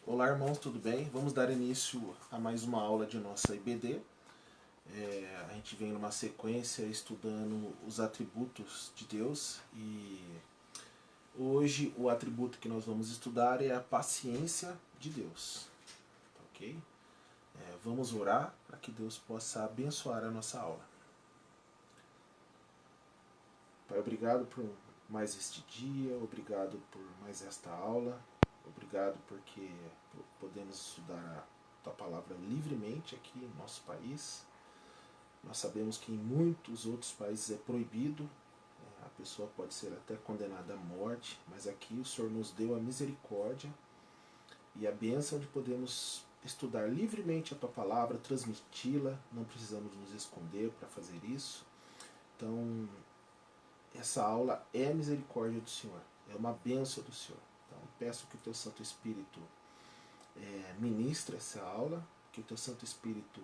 Olá, irmãos, tudo bem? Vamos dar início a mais uma aula de nossa IBD. A gente vem numa sequência estudando os atributos de Deus e hoje o atributo que nós vamos estudar é a paciência de Deus. Ok? Vamos orar para que Deus possa abençoar a nossa aula. Pai, obrigado por mais este dia, obrigado por mais esta aula. Obrigado porque podemos estudar a Tua Palavra livremente aqui em nosso país. Nós sabemos que em muitos outros países é proibido, a pessoa pode ser até condenada à morte, mas aqui o Senhor nos deu a misericórdia e a bênção de podermos estudar livremente a Tua Palavra, transmiti-la, não precisamos nos esconder para fazer isso. Então, essa aula é a misericórdia do Senhor, é uma bênção do Senhor. Então, peço que o Teu Santo Espírito ministre essa aula, que o Teu Santo Espírito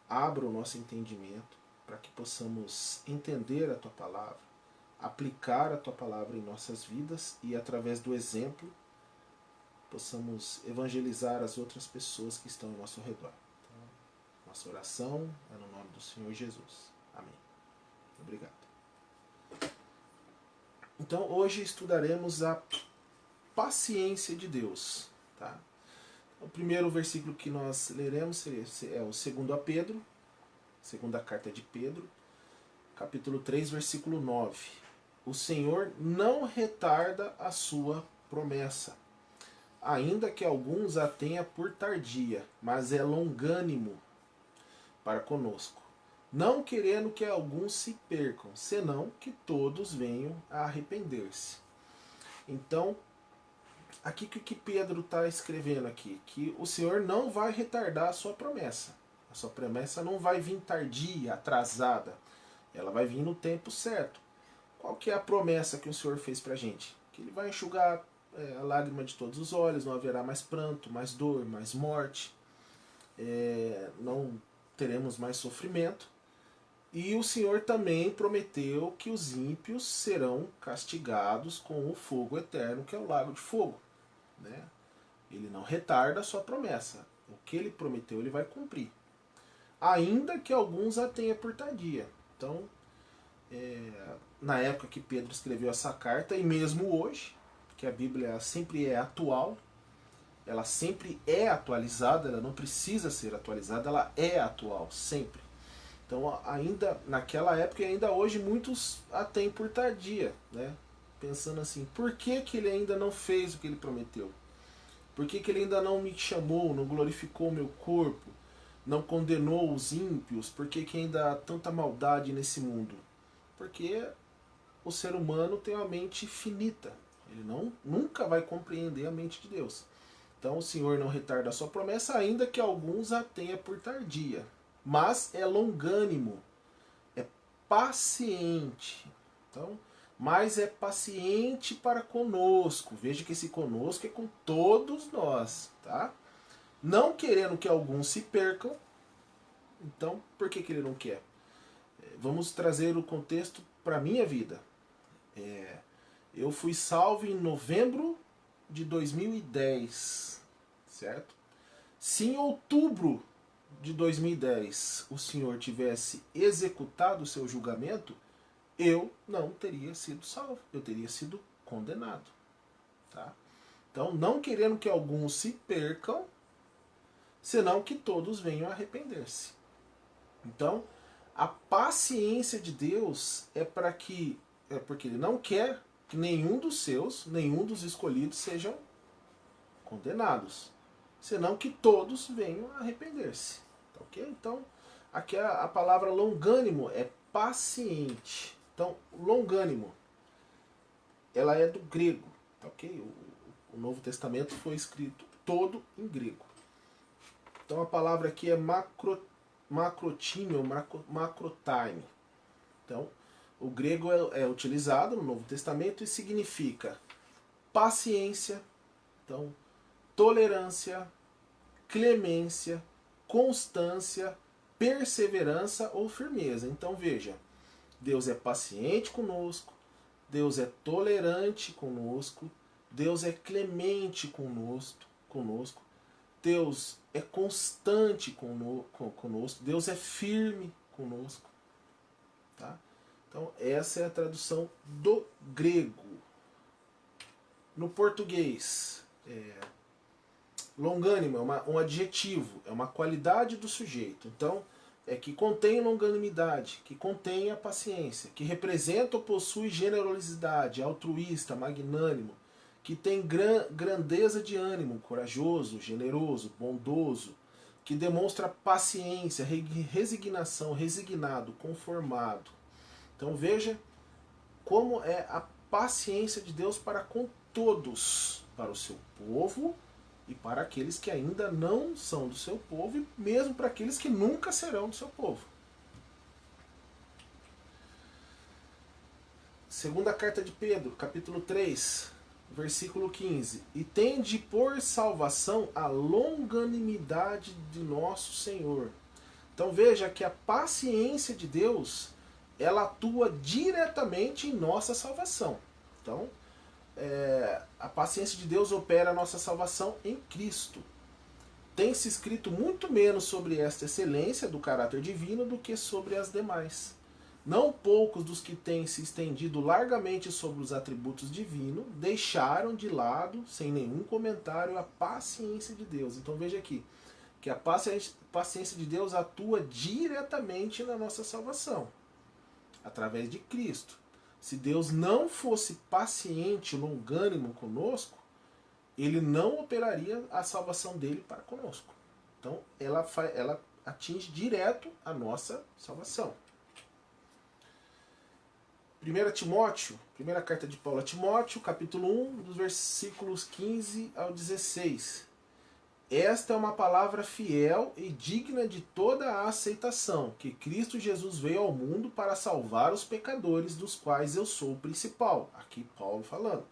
abra o nosso entendimento para que possamos entender a Tua Palavra, aplicar a Tua Palavra em nossas vidas e, através do exemplo, possamos evangelizar as outras pessoas que estão ao nosso redor. Então, nossa oração é no nome do Senhor Jesus. Amém. Obrigado. Então, hoje estudaremos a paciência de Deus. Tá? O primeiro versículo que nós leremos é o 2 a Pedro, segunda carta de Pedro, capítulo 3, versículo 9. O Senhor não retarda a sua promessa, ainda que alguns a tenha por tardia, mas é longânimo para conosco, não querendo que alguns se percam, senão que todos venham a arrepender-se. Então, aqui que Pedro está escrevendo aqui, que o Senhor não vai retardar a sua promessa. A sua promessa não vai vir tardia, atrasada. Ela vai vir no tempo certo. Qual que é a promessa que o Senhor fez para a gente? Que Ele vai enxugar a lágrima de todos os olhos, não haverá mais pranto, mais dor, mais morte. Não teremos mais sofrimento. E o Senhor também prometeu que os ímpios serão castigados com o fogo eterno, que é o lago de fogo. Né? Ele não retarda a sua promessa. O que ele prometeu, ele vai cumprir. Ainda que alguns a tenham por tardia. Então, na época que Pedro escreveu essa carta, e mesmo hoje, que a Bíblia sempre é atual, ela sempre é atualizada, ela não precisa ser atualizada, ela é atual, sempre. Então, ainda naquela época e ainda hoje, muitos a têm por tardia, né? Pensando assim, por que ele ainda não fez o que ele prometeu? Por que ele ainda não me chamou, não glorificou o meu corpo, não condenou os ímpios? Por que ainda há tanta maldade nesse mundo? Porque o ser humano tem uma mente finita, ele nunca vai compreender a mente de Deus. Então o Senhor não retarda a sua promessa, ainda que alguns a tenha por tardia. Mas é longânimo, é paciente. Então, mas é paciente para conosco. Veja que esse conosco é com todos nós, tá? Não querendo que alguns se percam. Então, por que ele não quer? Vamos trazer o contexto para a minha vida. Eu fui salvo em novembro de 2010, certo? Se em outubro de 2010 o Senhor tivesse executado o seu julgamento, eu não teria sido salvo, eu teria sido condenado. Tá? Então, não querendo que alguns se percam, senão que todos venham a arrepender-se. Então, a paciência de Deus porque Ele não quer que nenhum dos seus, nenhum dos escolhidos sejam condenados, senão que todos venham a arrepender-se. Tá, ok? Então, aqui a palavra longânimo é paciente. Então, longânimo, ela é do grego, tá, ok? O Novo Testamento foi escrito todo em grego. Então, a palavra aqui é macrotime ou macrotime. Então, o grego é utilizado no Novo Testamento e significa paciência, então, tolerância, clemência, constância, perseverança ou firmeza. Então, veja, Deus é paciente conosco, Deus é tolerante conosco, Deus é clemente conosco, Deus é constante conosco, Deus é firme conosco. Tá? Então essa é a tradução do grego. No português, longânimo é um adjetivo, é uma qualidade do sujeito. Então, que contém longanimidade, que contém a paciência, que representa ou possui generosidade, altruísta, magnânimo, que tem grandeza de ânimo, corajoso, generoso, bondoso, que demonstra paciência, resignação, resignado, conformado. Então veja como é a paciência de Deus para com todos, para o seu povo e para aqueles que ainda não são do seu povo e mesmo para aqueles que nunca serão do seu povo. Segunda carta de Pedro, capítulo 3, versículo 15. E tende por salvação a longanimidade de nosso Senhor. Então veja que a paciência de Deus, ela atua diretamente em nossa salvação. Então, a paciência de Deus opera a nossa salvação em Cristo. Tem-se escrito muito menos sobre esta excelência do caráter divino do que sobre as demais. Não poucos dos que têm se estendido largamente sobre os atributos divinos deixaram de lado, sem nenhum comentário, a paciência de Deus. Então veja aqui, que a paciência de Deus atua diretamente na nossa salvação, através de Cristo. Se Deus não fosse paciente, longânimo conosco, ele não operaria a salvação dele para conosco. Então ela atinge direto a nossa salvação. 1 Timóteo, primeira carta de Paulo a Timóteo, capítulo 1, dos versículos 15 ao 16. Esta é uma palavra fiel e digna de toda a aceitação, que Cristo Jesus veio ao mundo para salvar os pecadores, dos quais eu sou o principal. Aqui Paulo falando.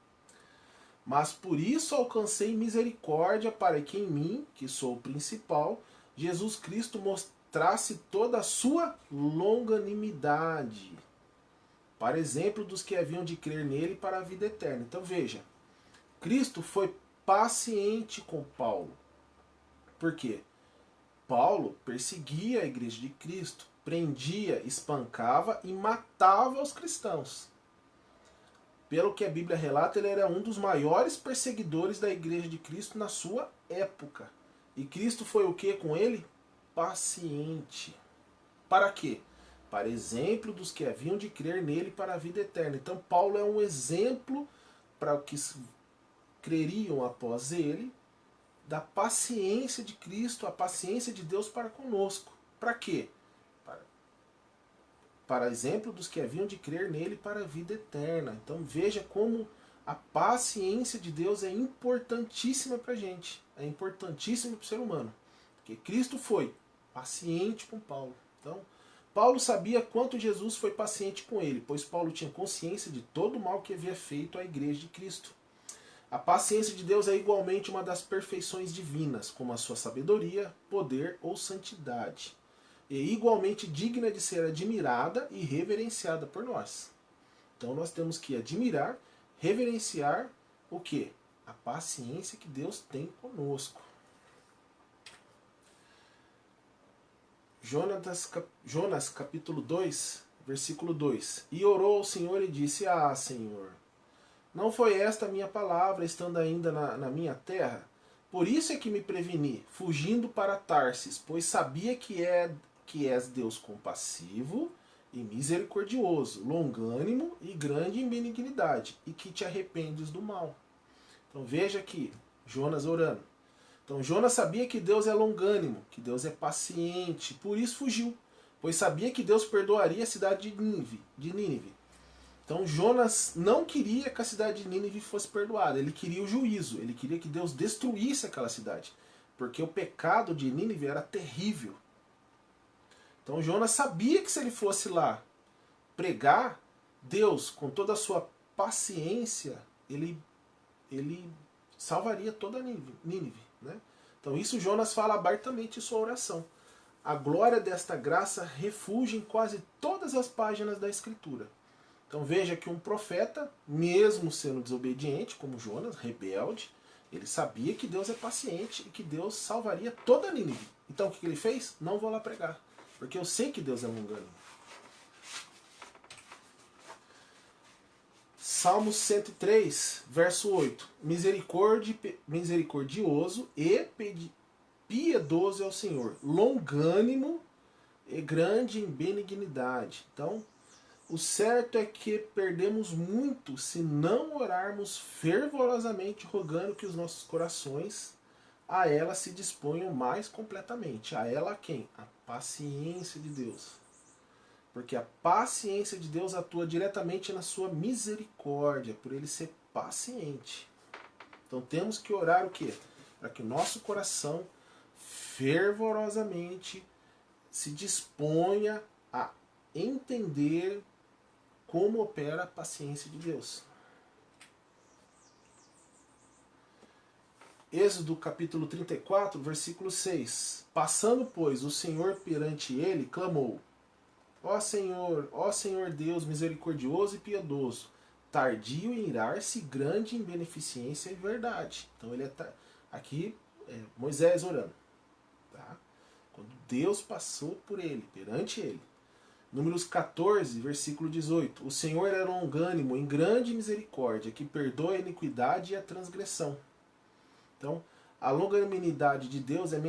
Mas por isso alcancei misericórdia para que em mim, que sou o principal, Jesus Cristo mostrasse toda a sua longanimidade, para exemplo dos que haviam de crer nele para a vida eterna. Então veja, Cristo foi paciente com Paulo. Por quê? Paulo perseguia a igreja de Cristo, prendia, espancava e matava os cristãos. Pelo que a Bíblia relata, ele era um dos maiores perseguidores da igreja de Cristo na sua época. E Cristo foi o que com ele? Paciente. Para quê? Para exemplo dos que haviam de crer nele para a vida eterna. Então Paulo é um exemplo para os que creriam após ele, da paciência de Cristo, a paciência de Deus para conosco. Para quê? Para exemplo dos que haviam de crer nele para a vida eterna. Então veja como a paciência de Deus é importantíssima para a gente. É importantíssima para o ser humano. Porque Cristo foi paciente com Paulo. Então, Paulo sabia quanto Jesus foi paciente com ele, pois Paulo tinha consciência de todo o mal que havia feito à igreja de Cristo. A paciência de Deus é igualmente uma das perfeições divinas, como a sua sabedoria, poder ou santidade. E igualmente digna de ser admirada e reverenciada por nós. Então nós temos que admirar, reverenciar o quê? A paciência que Deus tem conosco. Jonas capítulo 2, versículo 2. E orou ao Senhor e disse: Ah, Senhor, não foi esta a minha palavra, estando ainda na minha terra? Por isso é que me preveni, fugindo para Tarsis, pois sabia que és Deus compassivo e misericordioso, longânimo e grande em benignidade, e que te arrependes do mal. Então veja aqui, Jonas orando. Então Jonas sabia que Deus é longânimo, que Deus é paciente, por isso fugiu, pois sabia que Deus perdoaria a cidade de Nínive. Então Jonas não queria que a cidade de Nínive fosse perdoada, ele queria o juízo, ele queria que Deus destruísse aquela cidade, porque o pecado de Nínive era terrível. Então Jonas sabia que se ele fosse lá pregar, Deus, com toda a sua paciência, ele salvaria toda Nínive. Né? Então isso Jonas fala abertamente em sua oração. A glória desta graça refugia em quase todas as páginas da Escritura. Então veja que um profeta, mesmo sendo desobediente, como Jonas, rebelde, Ele sabia que Deus é paciente e que Deus salvaria toda Nínive. Então o que ele fez? Não vou lá pregar, porque eu sei que Deus é longânimo. Salmo 103, verso 8. Misericordioso e piedoso é o Senhor, longânimo e grande em benignidade. Então, o certo é que perdemos muito se não orarmos fervorosamente, rogando que os nossos corações a ela se disponham mais completamente. A ela quem? A paciência de Deus. Porque a paciência de Deus atua diretamente na sua misericórdia, por ele ser paciente. Então temos que orar o quê? Para que o nosso coração fervorosamente se disponha a entender como opera a paciência de Deus. Êxodo capítulo 34, versículo 6. Passando, pois, o Senhor perante ele, clamou: ó Senhor Deus misericordioso e piedoso, tardio em irar-se, grande em beneficência e verdade. Então ele aqui Moisés orando. Tá? Quando Deus passou por ele, perante ele. Números 14, versículo 18. O Senhor é longânimo, em grande misericórdia, que perdoa a iniquidade e a transgressão. Então, a longanimidade de Deus é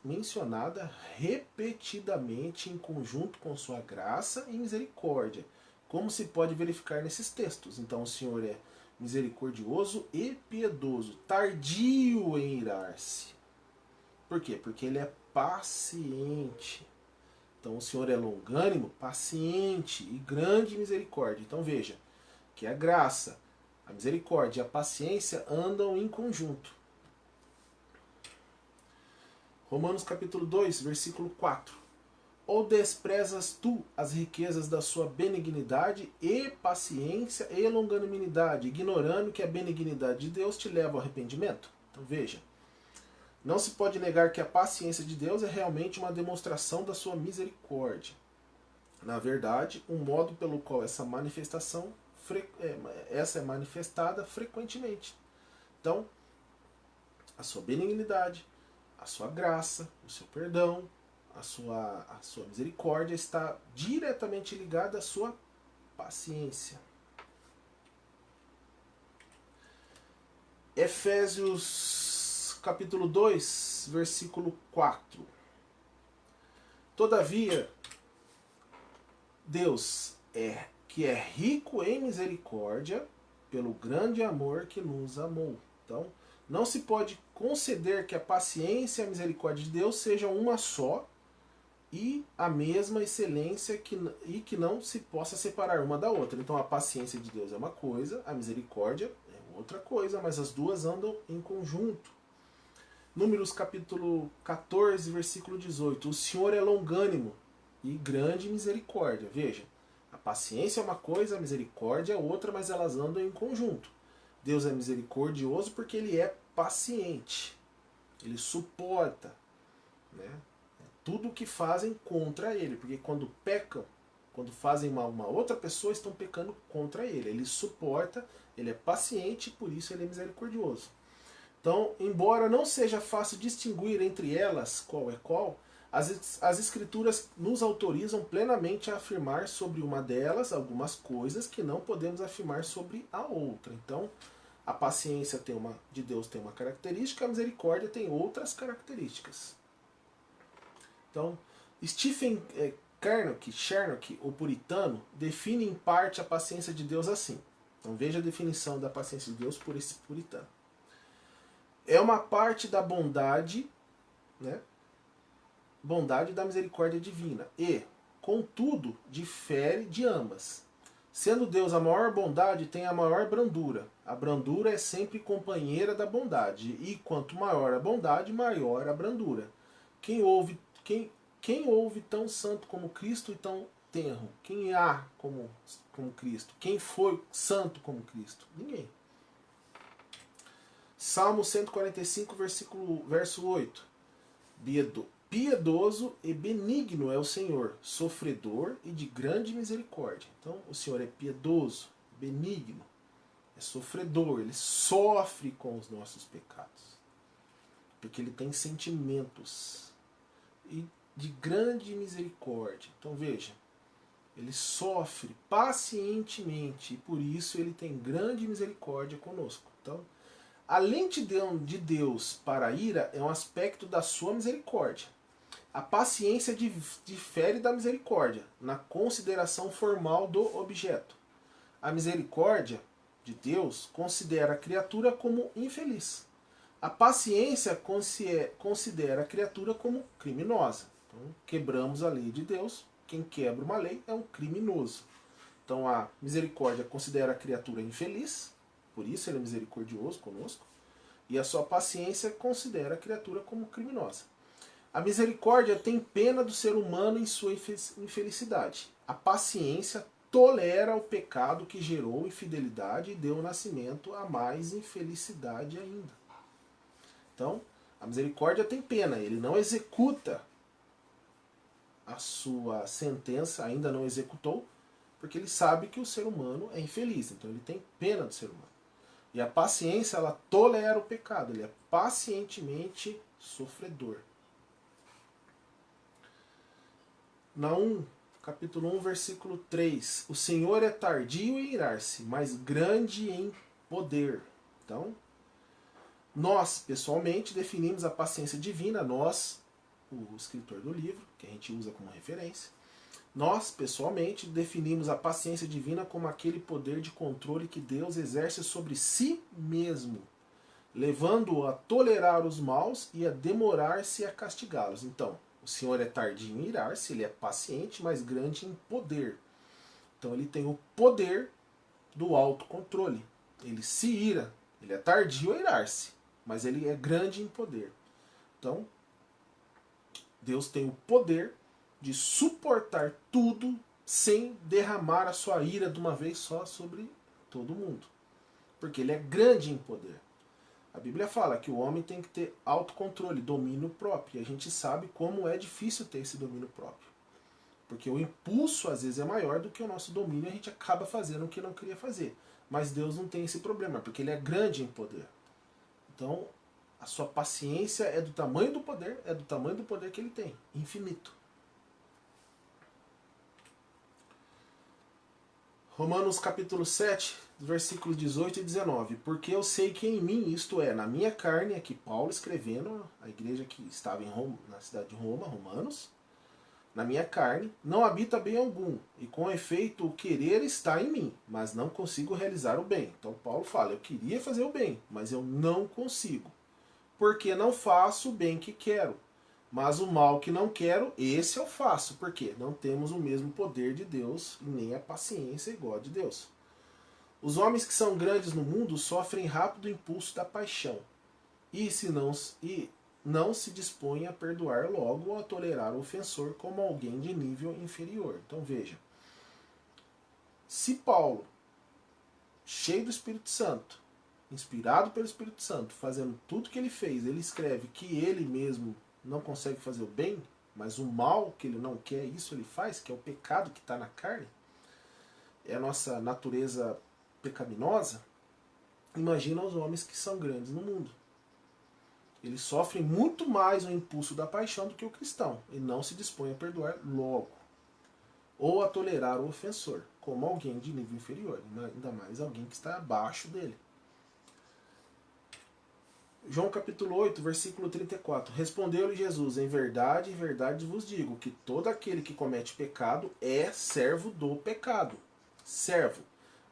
mencionada repetidamente em conjunto com sua graça e misericórdia, como se pode verificar nesses textos. Então, o Senhor é misericordioso e piedoso, tardio em irar-se. Por quê? Porque ele é paciente. Então o Senhor é longânimo, paciente e grande em misericórdia. Então veja que a graça, a misericórdia e a paciência andam em conjunto. Romanos capítulo 2, versículo 4. Ou desprezas tu as riquezas da sua benignidade e paciência e longanimidade, ignorando que a benignidade de Deus te leva ao arrependimento? Então veja, não se pode negar que a paciência de Deus é realmente uma demonstração da sua misericórdia. Na verdade, um modo pelo qual essa manifestação é manifestada frequentemente. Então, a sua benignidade, a sua graça, o seu perdão, a sua misericórdia está diretamente ligada à sua paciência. Efésios capítulo 2, versículo 4. Todavia, Deus que é rico em misericórdia, pelo grande amor que nos amou. Então, não se pode conceder que a paciência e a misericórdia de Deus sejam uma só e a mesma excelência e que não se possa separar uma da outra. Então, a paciência de Deus é uma coisa, a misericórdia é outra coisa, mas as duas andam em conjunto. Números capítulo 14, versículo 18. O Senhor é longânimo e grande em misericórdia. Veja, a paciência é uma coisa, a misericórdia é outra, mas elas andam em conjunto. Deus é misericordioso porque ele é paciente. Ele suporta, né, tudo o que fazem contra ele. Porque quando pecam, quando fazem mal a uma outra pessoa, estão pecando contra ele. Ele suporta, ele é paciente, por isso ele é misericordioso. Então, embora não seja fácil distinguir entre elas qual é qual, as escrituras nos autorizam plenamente a afirmar sobre uma delas algumas coisas que não podemos afirmar sobre a outra. Então, a paciência de Deus tem uma característica, a misericórdia tem outras características. Então, Stephen Chernock, o puritano, define em parte a paciência de Deus assim. Então veja a definição da paciência de Deus por esse puritano. É uma parte da bondade, né? Bondade da misericórdia divina. E, contudo, difere de ambas. Sendo Deus a maior bondade, tem a maior brandura. A brandura é sempre companheira da bondade. E quanto maior a bondade, maior a brandura. Quem houve tão santo como Cristo e tão tenro? Quem há como Cristo? Quem foi santo como Cristo? Ninguém. Salmo 145, verso 8. Piedoso e benigno é o Senhor, sofredor e de grande misericórdia. Então, o Senhor é piedoso, benigno. é sofredor, ele sofre com os nossos pecados. Porque ele tem sentimentos e de grande misericórdia. Então veja, ele sofre pacientemente e por isso ele tem grande misericórdia conosco. Então, a lentidão de Deus para a ira é um aspecto da sua misericórdia. A paciência difere da misericórdia na consideração formal do objeto. A misericórdia de Deus considera a criatura como infeliz. A paciência considera a criatura como criminosa. Então, quebramos a lei de Deus. Quem quebra uma lei é um criminoso. Então, a misericórdia considera a criatura infeliz, por isso ele é misericordioso conosco, e a sua paciência considera a criatura como criminosa. A misericórdia tem pena do ser humano em sua infelicidade. A paciência tolera o pecado que gerou infidelidade e deu nascimento a mais infelicidade ainda. Então, a misericórdia tem pena, ele não executa a sua sentença, ainda não executou, porque ele sabe que o ser humano é infeliz, então ele tem pena do ser humano. E a paciência, ela tolera o pecado, ele é pacientemente sofredor. Capítulo 1, versículo 3. O Senhor é tardio em irar-se, mas grande em poder. Então, nós, pessoalmente, definimos a paciência divina, nós, o escritor do livro, que a gente usa como referência, nós, pessoalmente, definimos a paciência divina como aquele poder de controle que Deus exerce sobre si mesmo, levando-o a tolerar os maus e a demorar-se a castigá-los. Então, o Senhor é tardio em irar-se, ele é paciente, mas grande em poder. Então ele tem o poder do autocontrole. Ele se ira, ele é tardio a irar-se, mas ele é grande em poder. Então, Deus tem o poder de suportar tudo sem derramar a sua ira de uma vez só sobre todo mundo. Porque ele é grande em poder. A Bíblia fala que o homem tem que ter autocontrole, domínio próprio. E a gente sabe como é difícil ter esse domínio próprio. Porque o impulso às vezes é maior do que o nosso domínio e a gente acaba fazendo o que não queria fazer. Mas Deus não tem esse problema, porque ele é grande em poder. Então, a sua paciência é do tamanho do poder que ele tem, infinito. Romanos capítulo 7, versículos 18 e 19. Porque eu sei que em mim, isto é, na minha carne, aqui Paulo escrevendo, a igreja que estava em Roma, na cidade de Roma, Romanos, na minha carne, não habita bem algum, e com efeito o querer está em mim, mas não consigo realizar o bem. Então Paulo fala, eu queria fazer o bem, mas eu não consigo, porque não faço o bem que quero. Mas o mal que não quero, esse eu faço. Por quê? Não temos o mesmo poder de Deus, nem a paciência igual a de Deus. Os homens que são grandes no mundo sofrem rápido impulso da paixão. E não se dispõem a perdoar logo ou a tolerar o ofensor como alguém de nível inferior. Então veja, se Paulo, cheio do Espírito Santo, inspirado pelo Espírito Santo, fazendo tudo que ele fez, ele escreve que ele mesmo não consegue fazer o bem, mas o mal que ele não quer, isso ele faz, que é o pecado que está na carne, é a nossa natureza pecaminosa. Imagina os homens que são grandes no mundo. Eles sofrem muito mais o impulso da paixão do que o cristão, e não se dispõe a perdoar logo, ou a tolerar o ofensor, como alguém de nível inferior, ainda mais alguém que está abaixo dele. João capítulo 8, versículo 34. Respondeu-lhe Jesus, em verdade vos digo, que todo aquele que comete pecado é servo do pecado. Servo.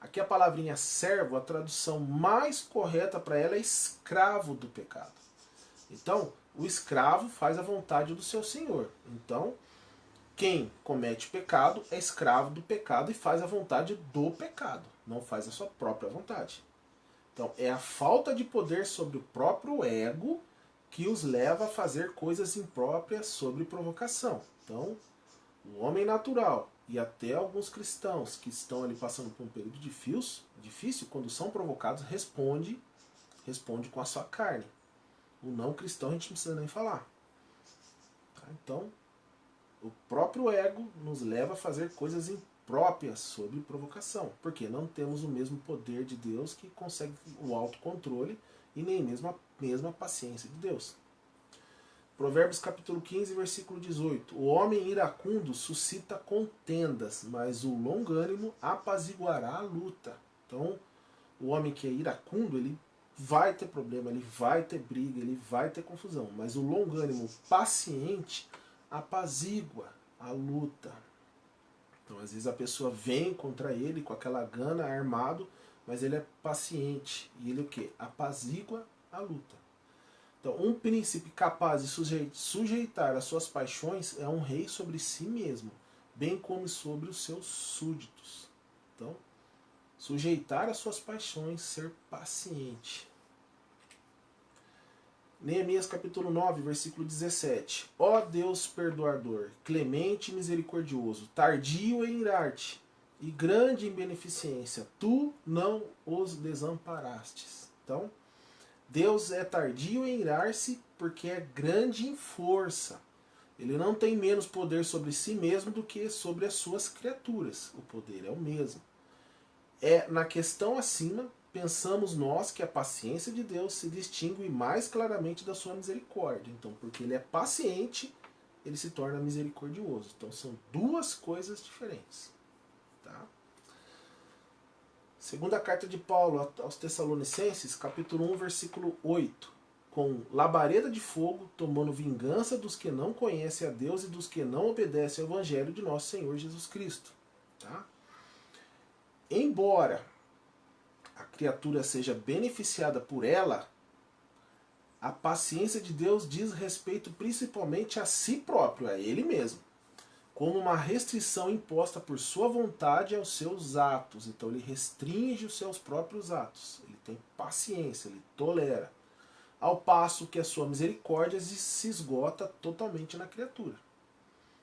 Aqui a palavrinha servo, a tradução mais correta para ela é escravo do pecado. Então, o escravo faz a vontade do seu senhor. Então, quem comete pecado é escravo do pecado e faz a vontade do pecado, não faz a sua própria vontade. Então, é a falta de poder sobre o próprio ego que os leva a fazer coisas impróprias sob provocação. Então, o homem natural e até alguns cristãos que estão ali passando por um período difícil, quando são provocados, responde com a sua carne. O não cristão a gente não precisa nem falar. Tá? Então, o próprio ego nos leva a fazer coisas própria sob provocação, porque não temos o mesmo poder de Deus que consegue o autocontrole e nem mesmo a mesma paciência de Deus. Provérbios capítulo 15, versículo 18. O homem iracundo suscita contendas, mas o longânimo apaziguará a luta. Então, o homem que é iracundo, ele vai ter problema, ele vai ter briga, ele vai ter confusão. Mas o longânimo paciente apazigua a luta. Então, às vezes a pessoa vem contra ele com aquela gana, armado, mas ele é paciente. E ele o quê? Apazigua a luta. Então, um príncipe capaz de sujeitar as suas paixões é um rei sobre si mesmo, bem como sobre os seus súditos. Então, sujeitar as suas paixões, ser paciente. Neemias capítulo 9, versículo 17. Ó Deus perdoador, clemente e misericordioso, tardio em irar-te e grande em beneficência, tu não os desamparastes. Então, Deus é tardio em irar-se porque é grande em força. Ele não tem menos poder sobre si mesmo do que sobre as suas criaturas. O poder é o mesmo. Na questão acima, pensamos nós que a paciência de Deus se distingue mais claramente da sua misericórdia. Então, porque ele é paciente, ele se torna misericordioso. Então, são duas coisas diferentes. Tá? Segunda carta de Paulo aos Tessalonicenses, capítulo 1, versículo 8. Com labareda de fogo, tomando vingança dos que não conhecem a Deus e dos que não obedecem ao Evangelho de nosso Senhor Jesus Cristo. Tá? Embora a criatura seja beneficiada por ela, a paciência de Deus diz respeito principalmente a si próprio, a ele mesmo, como uma restrição imposta por sua vontade aos seus atos. Então ele restringe os seus próprios atos, ele tem paciência, ele tolera, ao passo que a sua misericórdia se esgota totalmente na criatura.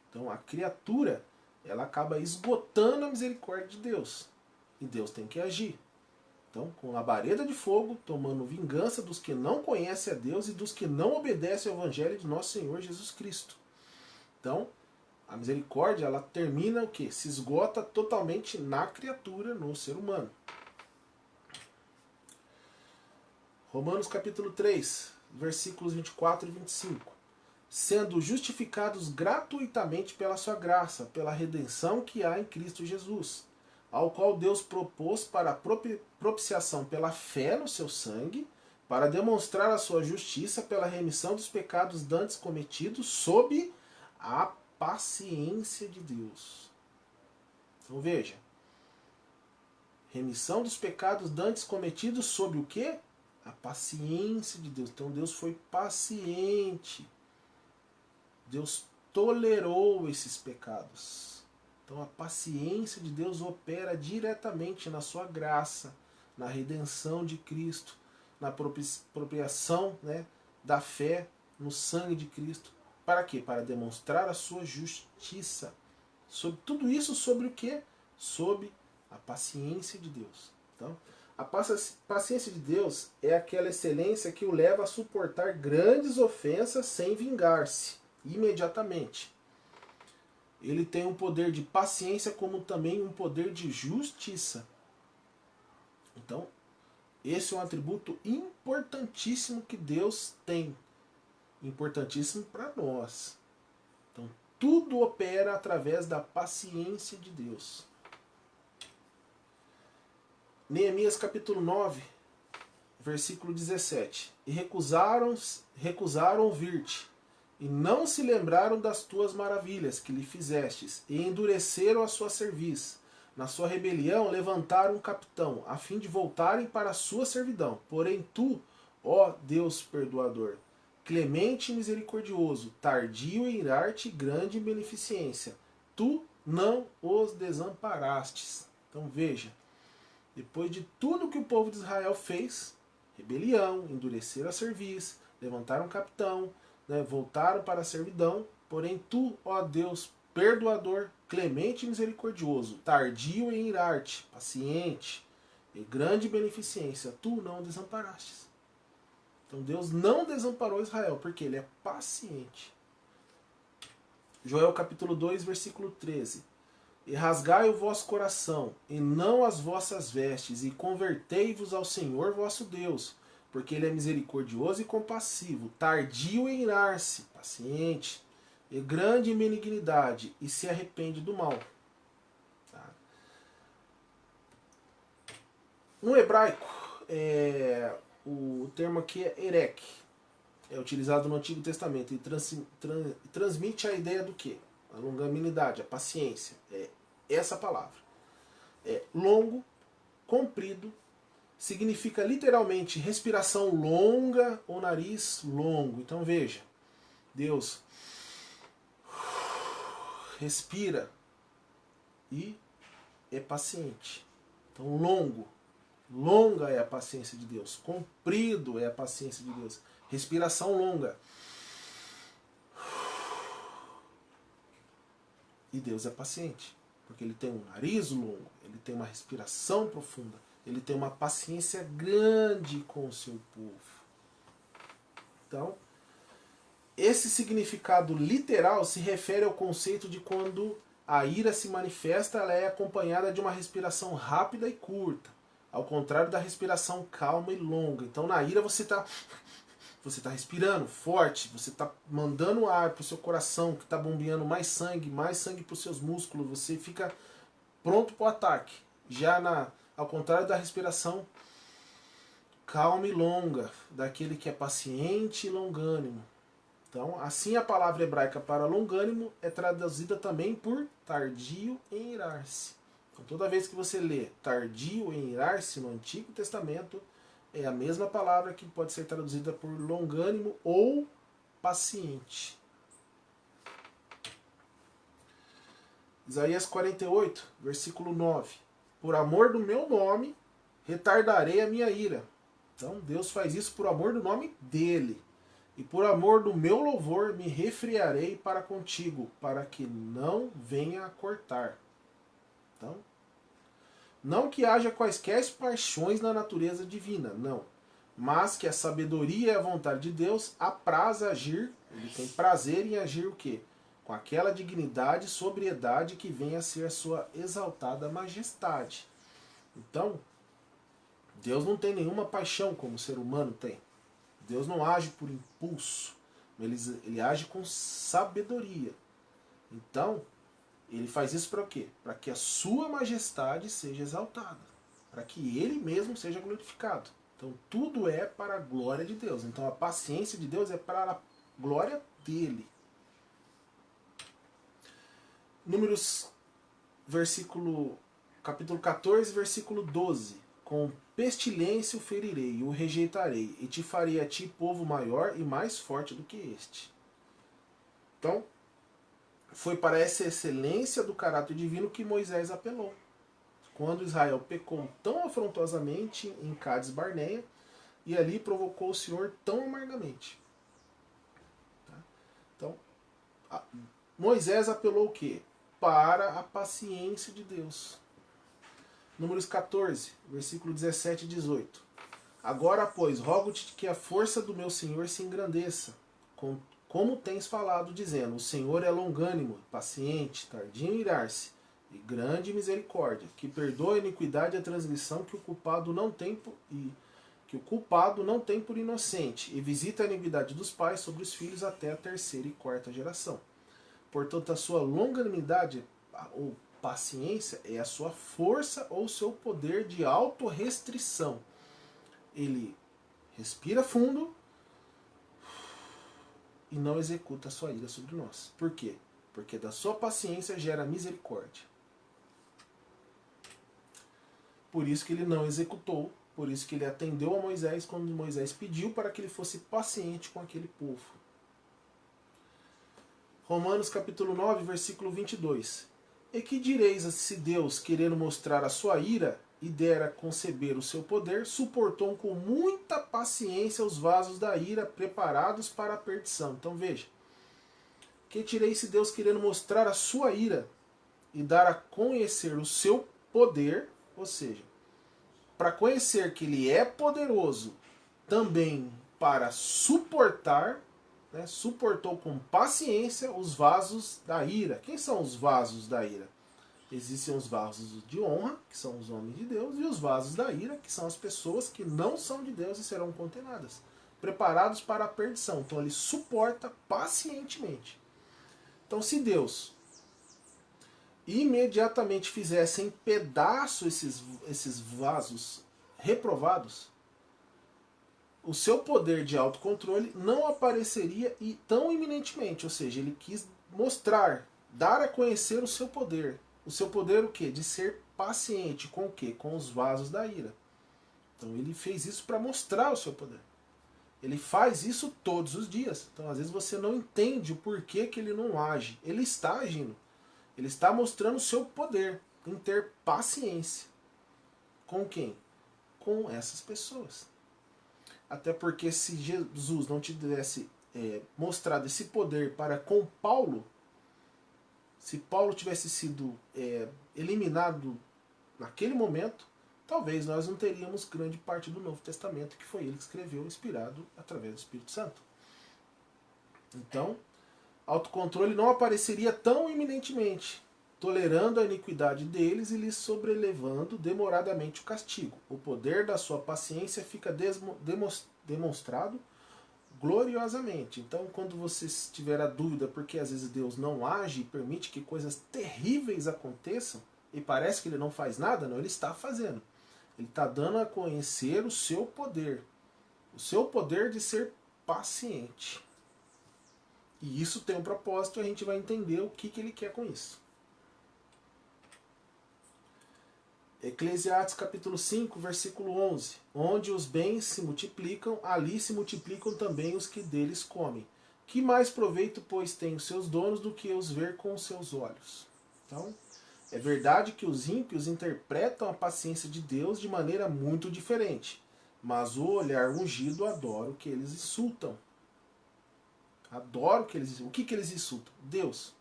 Então a criatura, ela acaba esgotando a misericórdia de Deus, e Deus tem que agir. Então, com labareda de fogo, tomando vingança dos que não conhecem a Deus e dos que não obedecem ao Evangelho de nosso Senhor Jesus Cristo. Então, a misericórdia, ela termina o quê? Se esgota totalmente na criatura, no ser humano. Romanos capítulo 3, versículos 24 e 25. Sendo justificados gratuitamente pela sua graça, pela redenção que há em Cristo Jesus, ao qual Deus propôs para a propiciação pela fé no seu sangue, para demonstrar a sua justiça pela remissão dos pecados dantes cometidos sob a paciência de Deus. Então veja, remissão dos pecados dantes cometidos sob o quê? A paciência de Deus. Então Deus foi paciente. Deus tolerou esses pecados. Então a paciência de Deus opera diretamente na sua graça, na redenção de Cristo, na apropriação, né, da fé no sangue de Cristo. Para quê? Para demonstrar a sua justiça. Sobre tudo isso, sobre o quê? Sobre a paciência de Deus. Então, a paciência de Deus é aquela excelência que o leva a suportar grandes ofensas sem vingar-se imediatamente. Ele tem um poder de paciência como também um poder de justiça. Então, esse é um atributo importantíssimo que Deus tem. Importantíssimo para nós. Então, tudo opera através da paciência de Deus. Neemias capítulo 9, versículo 17. E recusaram ouvir-te, e não se lembraram das tuas maravilhas que lhe fizestes, e endureceram a sua cerviz. Na sua rebelião levantaram um capitão, a fim de voltarem para a sua servidão. Porém tu, ó Deus perdoador, clemente e misericordioso, tardio em irar-te, grande em beneficência, tu não os desamparastes. Então veja, depois de tudo que o povo de Israel fez, rebelião, endureceram a cerviz, levantaram um capitão, né, voltaram para a servidão, porém tu, ó Deus perdoador, clemente e misericordioso, tardio em irar-te, paciente e grande beneficência, tu não desamparastes. Então Deus não desamparou Israel, porque ele é paciente. Joel capítulo 2, versículo 13. E rasgai o vosso coração, e não as vossas vestes, e convertei-vos ao Senhor vosso Deus, porque Ele é misericordioso e compassivo, tardio em irar-se, paciente, e grande em benignidade, e se arrepende do mal. Tá? No hebraico, o termo aqui é erek, é utilizado no Antigo Testamento, e transmite a ideia do quê? A longanimidade, a paciência. É essa palavra. É longo, comprido, significa literalmente respiração longa ou nariz longo. Então veja, Deus respira e é paciente. Então longo, longa é a paciência de Deus. Comprido é a paciência de Deus. Respiração longa. E Deus é paciente, porque Ele tem um nariz longo, Ele tem uma respiração profunda, Ele tem uma paciência grande com o seu povo. Então, esse significado literal se refere ao conceito de quando a ira se manifesta, ela é acompanhada de uma respiração rápida e curta, ao contrário da respiração calma e longa. Então, na ira você está respirando forte, você está mandando ar para o seu coração, que está bombeando mais sangue para os seus músculos, você fica pronto para o ataque. Já ao contrário da respiração calma e longa, daquele que é paciente e longânimo. Então, assim a palavra hebraica para longânimo é traduzida também por tardio em irar-se. Então, toda vez que você lê tardio em irar-se no Antigo Testamento, é a mesma palavra que pode ser traduzida por longânimo ou paciente. Isaías 48, versículo 9. Por amor do meu nome, retardarei a minha ira. Então Deus faz isso por amor do nome dele. E por amor do meu louvor, me refriarei para contigo, para que não venha a cortar. Então, não que haja quaisquer paixões na natureza divina, não. Mas que a sabedoria e a vontade de Deus apraz agir, ele tem prazer em agir o quê? Com aquela dignidade e sobriedade que vem a ser a sua exaltada majestade. Então, Deus não tem nenhuma paixão como o ser humano tem. Deus não age por impulso, ele age com sabedoria. Então, ele faz isso para o quê? Para que a sua majestade seja exaltada, para que ele mesmo seja glorificado. Então tudo é para a glória de Deus. Então a paciência de Deus é para a glória dele. Números, capítulo 14, versículo 12. Com pestilência o ferirei, o rejeitarei, e te farei a ti povo maior e mais forte do que este. Então, foi para essa excelência do caráter divino que Moisés apelou. Quando Israel pecou tão afrontosamente em Cádiz Barneia, e ali provocou o Senhor tão amargamente. Tá? Então, Moisés apelou o quê? Para a paciência de Deus. Números 14, versículo 17 e 18. Agora, pois, rogo-te que a força do meu Senhor se engrandeça, como tens falado, dizendo, o Senhor é longânimo, paciente, tardio em irar-se, e grande misericórdia, que perdoa a iniquidade e a transgressão que o culpado não tem por inocente, e visita a iniquidade dos pais sobre os filhos até a terceira e quarta geração. Portanto, a sua longanimidade ou paciência é a sua força ou seu poder de autorrestrição. Ele respira fundo e não executa a sua ira sobre nós. Por quê? Porque da sua paciência gera misericórdia. Por isso que ele não executou, por isso que ele atendeu a Moisés quando Moisés pediu para que ele fosse paciente com aquele povo. Romanos capítulo 9, versículo 22. E que direis se Deus, querendo mostrar a sua ira e dera conceber o seu poder, suportou com muita paciência os vasos da ira preparados para a perdição. Então veja, que direi se Deus, querendo mostrar a sua ira e dar a conhecer o seu poder, ou seja, para conhecer que ele é poderoso também para suportar, né, suportou com paciência os vasos da ira. Quem são os vasos da ira? Existem os vasos de honra, que são os homens de Deus, e os vasos da ira, que são as pessoas que não são de Deus e serão condenadas, preparados para a perdição. Então ele suporta pacientemente. Então se Deus imediatamente fizesse em pedaço esses vasos reprovados, o seu poder de autocontrole não apareceria tão iminentemente. Ou seja, ele quis mostrar, dar a conhecer o seu poder. O seu poder o quê? De ser paciente. Com o quê? Com os vasos da ira. Então ele fez isso para mostrar o seu poder. Ele faz isso todos os dias. Então às vezes você não entende o porquê que ele não age. Ele está agindo. Ele está mostrando o seu poder em ter paciência. Com quem? Com essas pessoas. Até porque se Jesus não tivesse mostrado esse poder para com Paulo, se Paulo tivesse sido eliminado naquele momento, talvez nós não teríamos grande parte do Novo Testamento, que foi ele que escreveu, inspirado através do Espírito Santo. Então, autocontrole não apareceria tão iminentemente, tolerando a iniquidade deles e lhes sobrelevando demoradamente o castigo. O poder da sua paciência fica demonstrado gloriosamente. Então, quando você tiver a dúvida porque às vezes Deus não age e permite que coisas terríveis aconteçam, e parece que ele não faz nada, não, ele está fazendo. Ele está dando a conhecer o seu poder de ser paciente. E isso tem um propósito e a gente vai entender o que ele quer com isso. Eclesiastes capítulo 5, versículo 11. Onde os bens se multiplicam, ali se multiplicam também os que deles comem. Que mais proveito, pois, têm os seus donos do que os ver com os seus olhos? Então, é verdade que os ímpios interpretam a paciência de Deus de maneira muito diferente. Mas o olhar ungido adora o que eles insultam. Adoro o que eles insultam. O que eles insultam? Deus.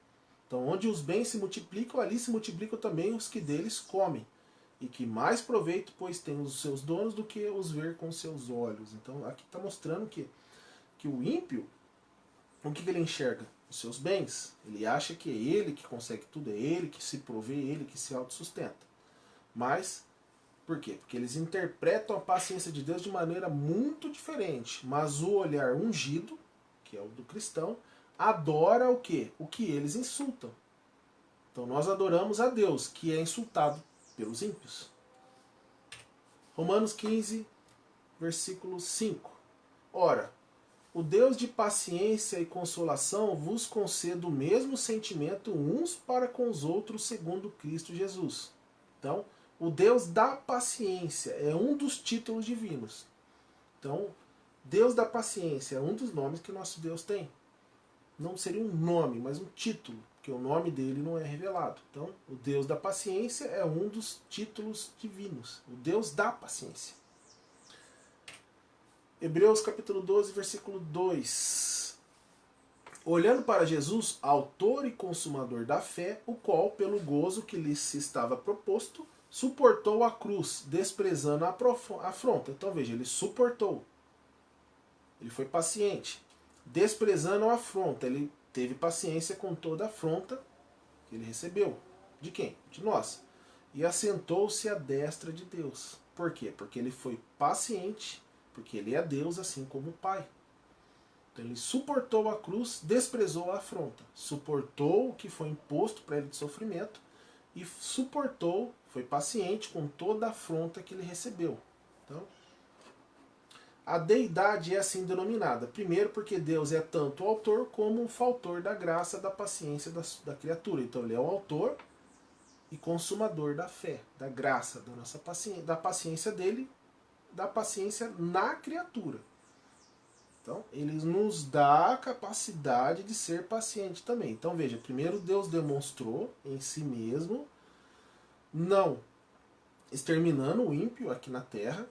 Então, onde os bens se multiplicam, ali se multiplicam também os que deles comem. E que mais proveito, pois, tem os seus donos do que os ver com seus olhos. Então, aqui está mostrando que o ímpio, o que ele enxerga? Os seus bens. Ele acha que é ele que consegue tudo, é ele que se provê, é ele que se autossustenta. Mas, por quê? Porque eles interpretam a paciência de Deus de maneira muito diferente. Mas o olhar ungido, que é o do cristão, adora o quê? O que eles insultam. Então nós adoramos a Deus, que é insultado pelos ímpios. Romanos 15, versículo 5. Ora, o Deus de paciência e consolação vos conceda o mesmo sentimento uns para com os outros segundo Cristo Jesus. Então, o Deus da paciência é um dos títulos divinos. Então, Deus da paciência é um dos nomes que nosso Deus tem. Não seria um nome, mas um título, porque o nome dele não é revelado. Então, o Deus da paciência é um dos títulos divinos. O Deus da paciência. Hebreus capítulo 12, versículo 2. Olhando para Jesus, autor e consumador da fé, o qual, pelo gozo que lhe se estava proposto, suportou a cruz, desprezando a afronta. Então veja, ele suportou. Ele foi paciente. Desprezando a afronta. Ele teve paciência com toda a afronta que ele recebeu. De quem? De nós. E assentou-se à destra de Deus. Por quê? Porque ele foi paciente, porque ele é Deus assim como o Pai. Então ele suportou a cruz, desprezou a afronta. Suportou o que foi imposto para ele de sofrimento e suportou, foi paciente com toda a afronta que ele recebeu. Então, a deidade é assim denominada. Primeiro porque Deus é tanto o autor como o fautor da graça, da paciência da criatura. Então ele é o autor e consumador da fé, da graça, da nossa paciência, da paciência dele, da paciência na criatura. Então ele nos dá a capacidade de ser paciente também. Então veja, primeiro Deus demonstrou em si mesmo, não exterminando o ímpio aqui na terra.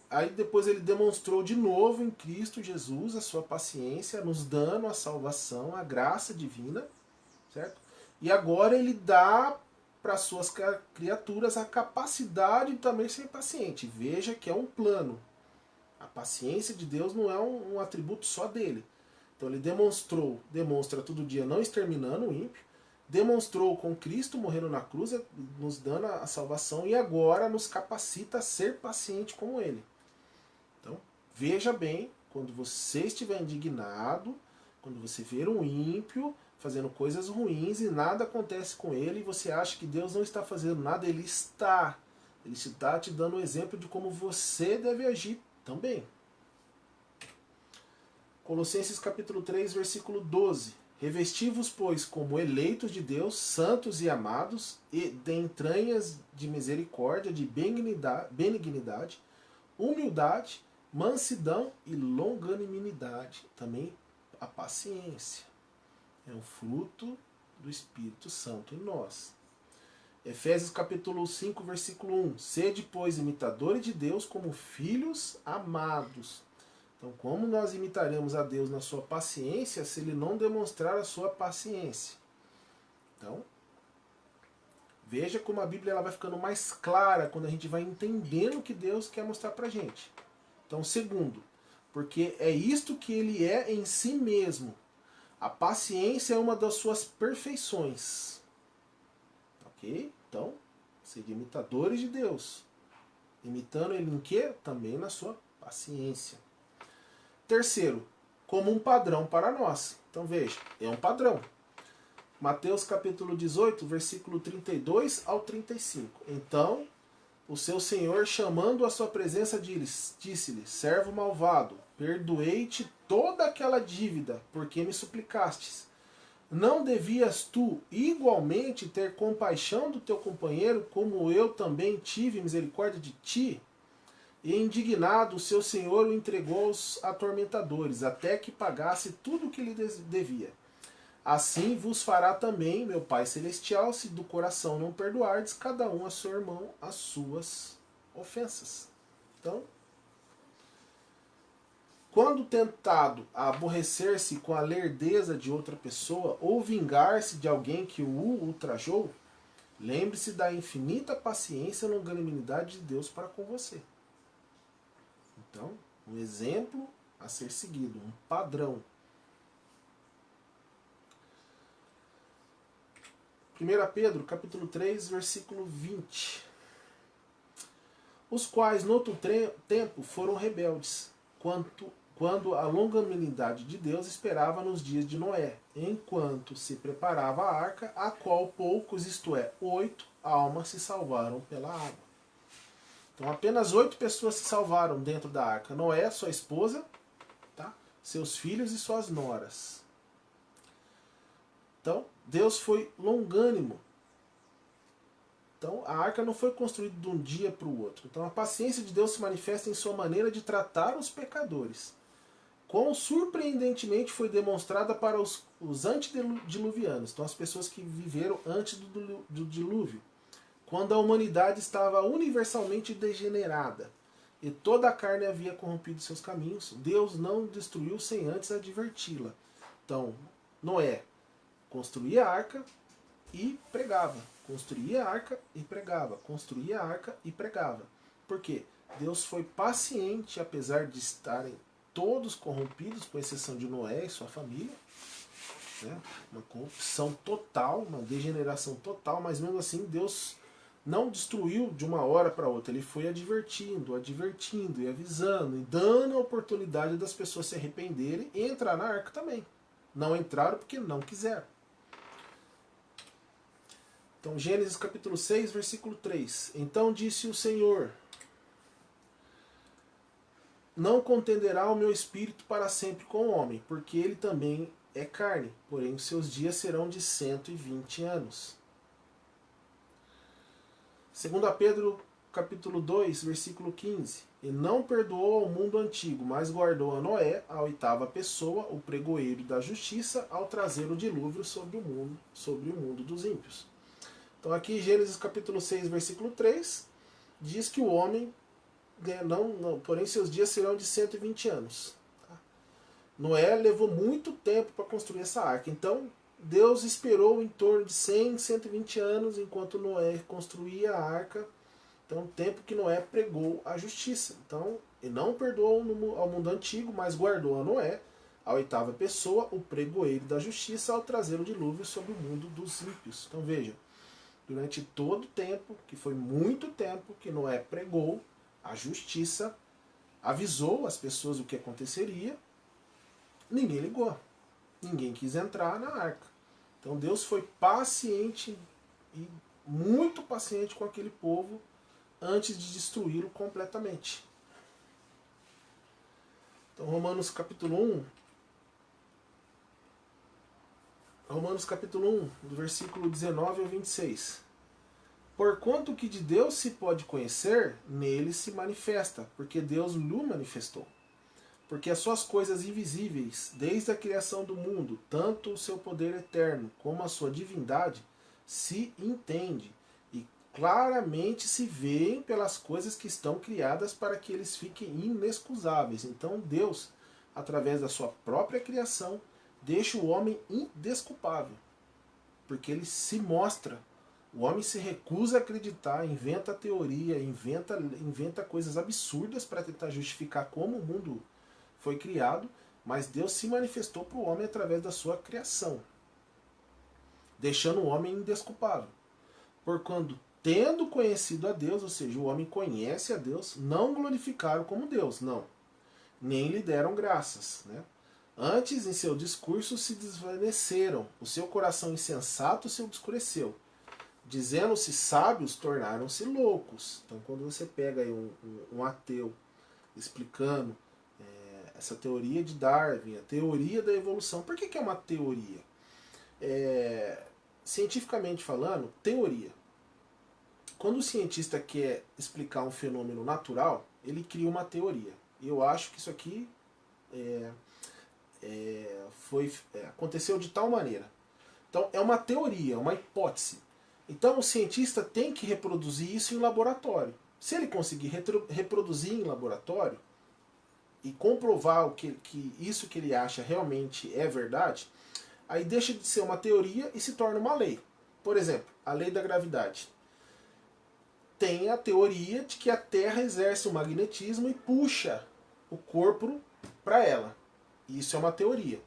Aí depois ele demonstrou de novo em Cristo Jesus a sua paciência, nos dando a salvação, a graça divina, certo? E agora ele dá para suas criaturas a capacidade de também ser paciente. Veja que é um plano. A paciência de Deus não é um atributo só dele. Então ele demonstra todo dia não exterminando o ímpio, demonstrou com Cristo morrendo na cruz, nos dando a salvação, e agora nos capacita a ser paciente como Ele. Então, veja bem, quando você estiver indignado, quando você ver um ímpio fazendo coisas ruins e nada acontece com ele, e você acha que Deus não está fazendo nada, Ele está. Ele está te dando um exemplo de como você deve agir também. Colossenses capítulo 3, versículo 12. Revesti-vos, pois, como eleitos de Deus, santos e amados, e de entranhas de misericórdia, de benignidade, humildade, mansidão e longanimidade. Também a paciência. É um fruto do Espírito Santo em nós. Efésios capítulo 5, versículo 1. Sede, pois, imitadores de Deus como filhos amados. Então, como nós imitaremos a Deus na sua paciência se Ele não demonstrar a sua paciência? Então, veja como a Bíblia ela vai ficando mais clara quando a gente vai entendendo o que Deus quer mostrar pra gente. Então, segundo, porque é isto que Ele é em si mesmo. A paciência é uma das suas perfeições. Ok? Então, sede imitadores de Deus. Imitando Ele em quê? Também na sua paciência. Terceiro, como um padrão para nós. Então veja, é um padrão. Mateus capítulo 18, versículo 32 ao 35. Então, o seu senhor, chamando a sua presença, disse-lhe: servo malvado, perdoei-te toda aquela dívida, porque me suplicastes. Não devias tu igualmente ter compaixão do teu companheiro, como eu também tive misericórdia de ti? E indignado, o seu senhor o entregou aos atormentadores, até que pagasse tudo o que lhe devia. Assim vos fará também meu Pai Celestial, se do coração não perdoardes cada um a seu irmão as suas ofensas. Então, quando tentado a aborrecer-se com a lerdeza de outra pessoa, ou vingar-se de alguém que o ultrajou, lembre-se da infinita paciência e longanimidade de Deus para com você. Então, um exemplo a ser seguido, um padrão. 1 Pedro, capítulo 3, versículo 20. Os quais, no outro tempo, foram rebeldes, quando a longanimidade de Deus esperava nos dias de Noé, enquanto se preparava a arca, a qual poucos, isto é, 8 almas se salvaram pela água. Então apenas 8 pessoas se salvaram dentro da arca. Noé, sua esposa, tá? Seus filhos e suas noras. Então, Deus foi longânimo. Então, a arca não foi construída de um dia para o outro. Então, a paciência de Deus se manifesta em sua maneira de tratar os pecadores. Quão surpreendentemente foi demonstrada para os antediluvianos. Então, as pessoas que viveram antes do dilúvio. Quando a humanidade estava universalmente degenerada e toda a carne havia corrompido seus caminhos, Deus não destruiu sem antes adverti-la. Então, Noé construía a arca e pregava. Construía a arca e pregava. Construía a arca e pregava. Por quê? Deus foi paciente, apesar de estarem todos corrompidos, com exceção de Noé e sua família. Né? Uma corrupção total, uma degeneração total, mas mesmo assim Deus não destruiu de uma hora para outra. Ele foi advertindo e avisando, e dando a oportunidade das pessoas se arrependerem e entrar na arca também. Não entraram porque não quiseram. Então, Gênesis capítulo 6, versículo 3. Então disse o Senhor: não contenderá o meu espírito para sempre com o homem, porque ele também é carne, porém os seus dias serão de 120 anos. 2 Pedro capítulo 2, versículo 15. E não perdoou ao mundo antigo, mas guardou a Noé, a oitava pessoa, o pregoeiro da justiça, ao trazer o dilúvio sobre o mundo dos ímpios. Então aqui Gênesis capítulo 6, versículo 3, diz que o homem, porém seus dias serão de 120 anos. Noé levou muito tempo para construir essa arca. Então Deus esperou em torno de 100, 120 anos enquanto Noé construía a arca. Então, tempo que Noé pregou a justiça. Então, ele não perdoou ao mundo antigo, mas guardou a Noé, A oitava pessoa, o pregoeiro da justiça, ao trazer o dilúvio sobre o mundo dos ímpios. Então veja, durante todo o tempo, que foi muito tempo, que Noé pregou a justiça, avisou as pessoas o que aconteceria, ninguém ligou. Ninguém quis entrar na arca. Então Deus foi paciente e muito paciente com aquele povo antes de destruí-lo completamente. Então Romanos capítulo 1, do versículo 19 ao 26. Porquanto o que de Deus se pode conhecer, nele se manifesta, porque Deus lhe manifestou. Porque as suas coisas invisíveis, desde a criação do mundo, tanto o seu poder eterno como a sua divindade, se entende e claramente se veem pelas coisas que estão criadas para que eles fiquem inexcusáveis. Então Deus, através da sua própria criação, deixa o homem indesculpável, porque ele se mostra. O homem se recusa a acreditar, inventa teoria, inventa coisas absurdas para tentar justificar como o mundo foi criado, mas Deus se manifestou para o homem através da sua criação, deixando o homem indesculpável. Porquanto, tendo conhecido a Deus, ou seja, o homem conhece a Deus, não glorificaram como Deus, não, nem lhe deram graças, né? Antes, em seu discurso, se desvaneceram, o seu coração insensato se obscureceu. Dizendo-se sábios, tornaram-se loucos. Então, quando você pega aí um ateu explicando essa teoria de Darwin, a teoria da evolução. Por que é uma teoria? Cientificamente falando, teoria. Quando o cientista quer explicar um fenômeno natural, ele cria uma teoria. E eu acho que isso aqui aconteceu de tal maneira. Então, é uma teoria, uma hipótese. Então, o cientista tem que reproduzir isso em laboratório. Se ele conseguir reproduzir em laboratório, e comprovar que isso que ele acha realmente é verdade, aí deixa de ser uma teoria e se torna uma lei. Por exemplo, a lei da gravidade. Tem a teoria de que a Terra exerce um magnetismo e puxa o corpo para ela. Isso é uma teoria.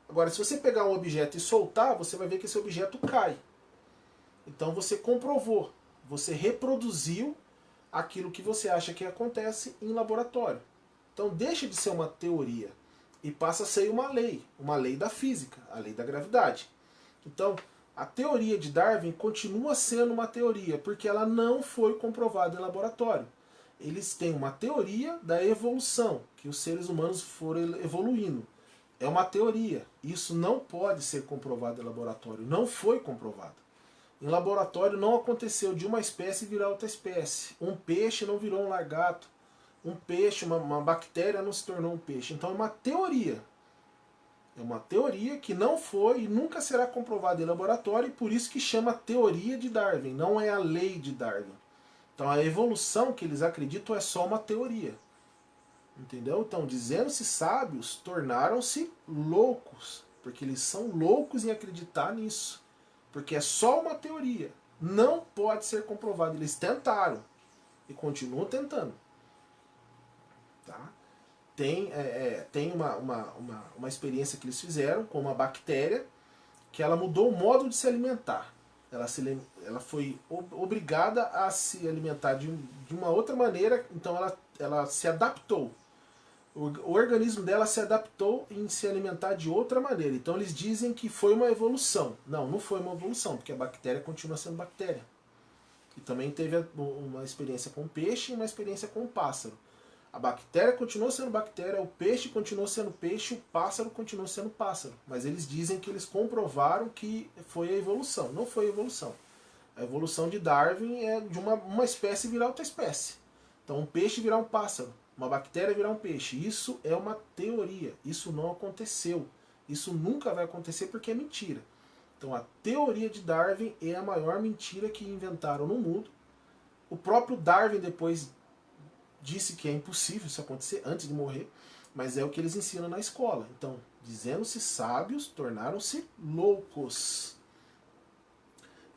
Agora, se você pegar um objeto e soltar, você vai ver que esse objeto cai. Então você comprovou, você reproduziu aquilo que você acha que acontece em laboratório. Então deixa de ser uma teoria e passa a ser uma lei da física, a lei da gravidade. Então, a teoria de Darwin continua sendo uma teoria, porque ela não foi comprovada em laboratório. Eles têm uma teoria da evolução, que os seres humanos foram evoluindo. É uma teoria. Isso não pode ser comprovado em laboratório. Não foi comprovado. Em laboratório não aconteceu de uma espécie virar outra espécie. Um peixe não virou um lagarto. Um peixe, uma bactéria não se tornou um peixe. Então é uma teoria. É uma teoria que não foi e nunca será comprovada em laboratório, e por isso que chama teoria de Darwin, não é a lei de Darwin. Então a evolução que eles acreditam é só uma teoria. Entendeu? Então, dizendo-se sábios, tornaram-se loucos, porque eles são loucos em acreditar nisso. Porque é só uma teoria. Não pode ser comprovado. Eles tentaram e continuam tentando. Tá? Tem uma experiência que eles fizeram com uma bactéria que ela mudou o modo de se alimentar. Ela foi obrigada a se alimentar de uma outra maneira, então ela se adaptou. O organismo dela se adaptou em se alimentar de outra maneira. Então eles dizem que foi uma evolução. Não, não foi uma evolução, porque a bactéria continua sendo bactéria. E também teve uma experiência com o peixe e uma experiência com o pássaro. A bactéria continuou sendo bactéria, o peixe continuou sendo peixe, o pássaro continuou sendo pássaro. Mas eles dizem que eles comprovaram que foi a evolução. Não foi a evolução. A evolução de Darwin é de uma espécie virar outra espécie. Então um peixe virar um pássaro, uma bactéria virar um peixe. Isso é uma teoria. Isso não aconteceu. Isso nunca vai acontecer porque é mentira. Então a teoria de Darwin é a maior mentira que inventaram no mundo. O próprio Darwin depois disse que é impossível isso acontecer antes de morrer, mas é o que eles ensinam na escola. Então, dizendo-se sábios, tornaram-se loucos.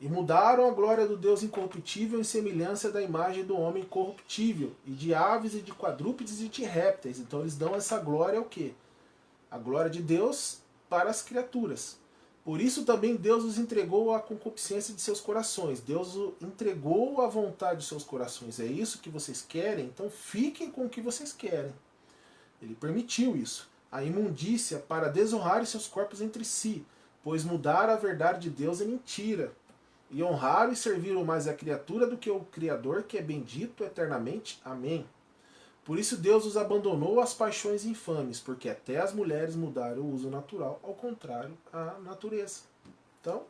E mudaram a glória do Deus incorruptível em semelhança da imagem do homem corruptível, e de aves e de quadrúpedes e de répteis. Então eles dão essa glória ao quê? a glória de Deus para as criaturas. Por isso também Deus os entregou à concupiscência de seus corações. Deus os entregou à vontade de seus corações. É isso que vocês querem? Então fiquem com o que vocês querem. Ele permitiu isso. A imundícia para desonrarem seus corpos entre si, pois mudaram a verdade de Deus em mentira. E honraram e serviram mais a criatura do que o Criador, que é bendito eternamente. Amém. Por isso Deus os abandonou às paixões infames, porque até as mulheres mudaram o uso natural, ao contrário à natureza. Então,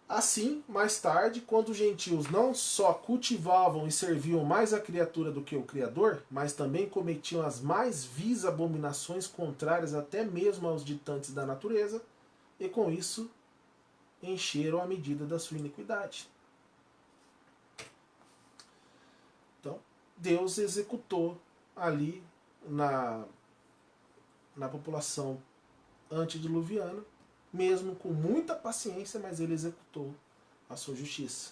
assim, mais tarde, quando os gentios não só cultivavam e serviam mais a criatura do que o Criador, mas também cometiam as mais vis abominações contrárias até mesmo aos ditantes da natureza, e com isso encheram a medida da sua iniquidade. Então, Deus executou ali na população antediluviana, mesmo com muita paciência, mas ele executou a sua justiça.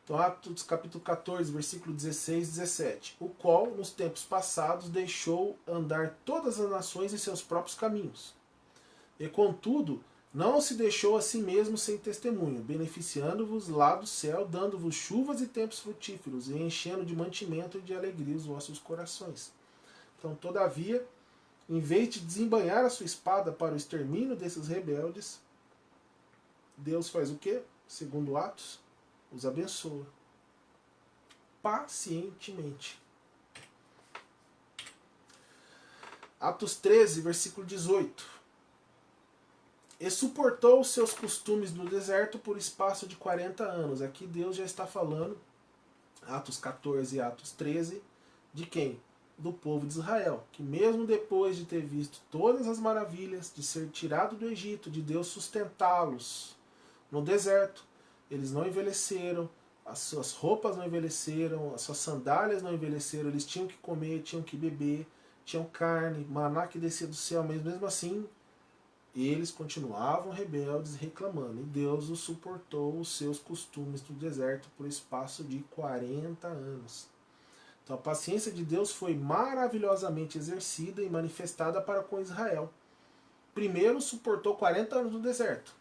Então, Atos capítulo 14, versículo 16 e 17. O qual, nos tempos passados, deixou andar todas as nações em seus próprios caminhos. E, contudo, não se deixou a si mesmo sem testemunho, beneficiando-vos lá do céu, dando-vos chuvas e tempos frutíferos, e enchendo de mantimento e de alegria os vossos corações. Então, todavia, em vez de desembainhar a sua espada para o extermínio desses rebeldes, Deus faz o quê? Segundo Atos, os abençoa. Pacientemente. Atos 13, versículo 18. E suportou os seus costumes no deserto por espaço de 40 anos. Aqui Deus já está falando, Atos 14 e Atos 13, de quem? Do povo de Israel, que mesmo depois de ter visto todas as maravilhas, de ser tirado do Egito, de Deus sustentá-los no deserto, eles não envelheceram, as suas roupas não envelheceram, as suas sandálias não envelheceram, eles tinham que comer, tinham que beber, tinham carne, maná que descia do céu, mas mesmo assim eles continuavam rebeldes e reclamando. E Deus os suportou os seus costumes no deserto por espaço de 40 anos. Então a paciência de Deus foi maravilhosamente exercida e manifestada para com Israel. Primeiro suportou 40 anos no deserto.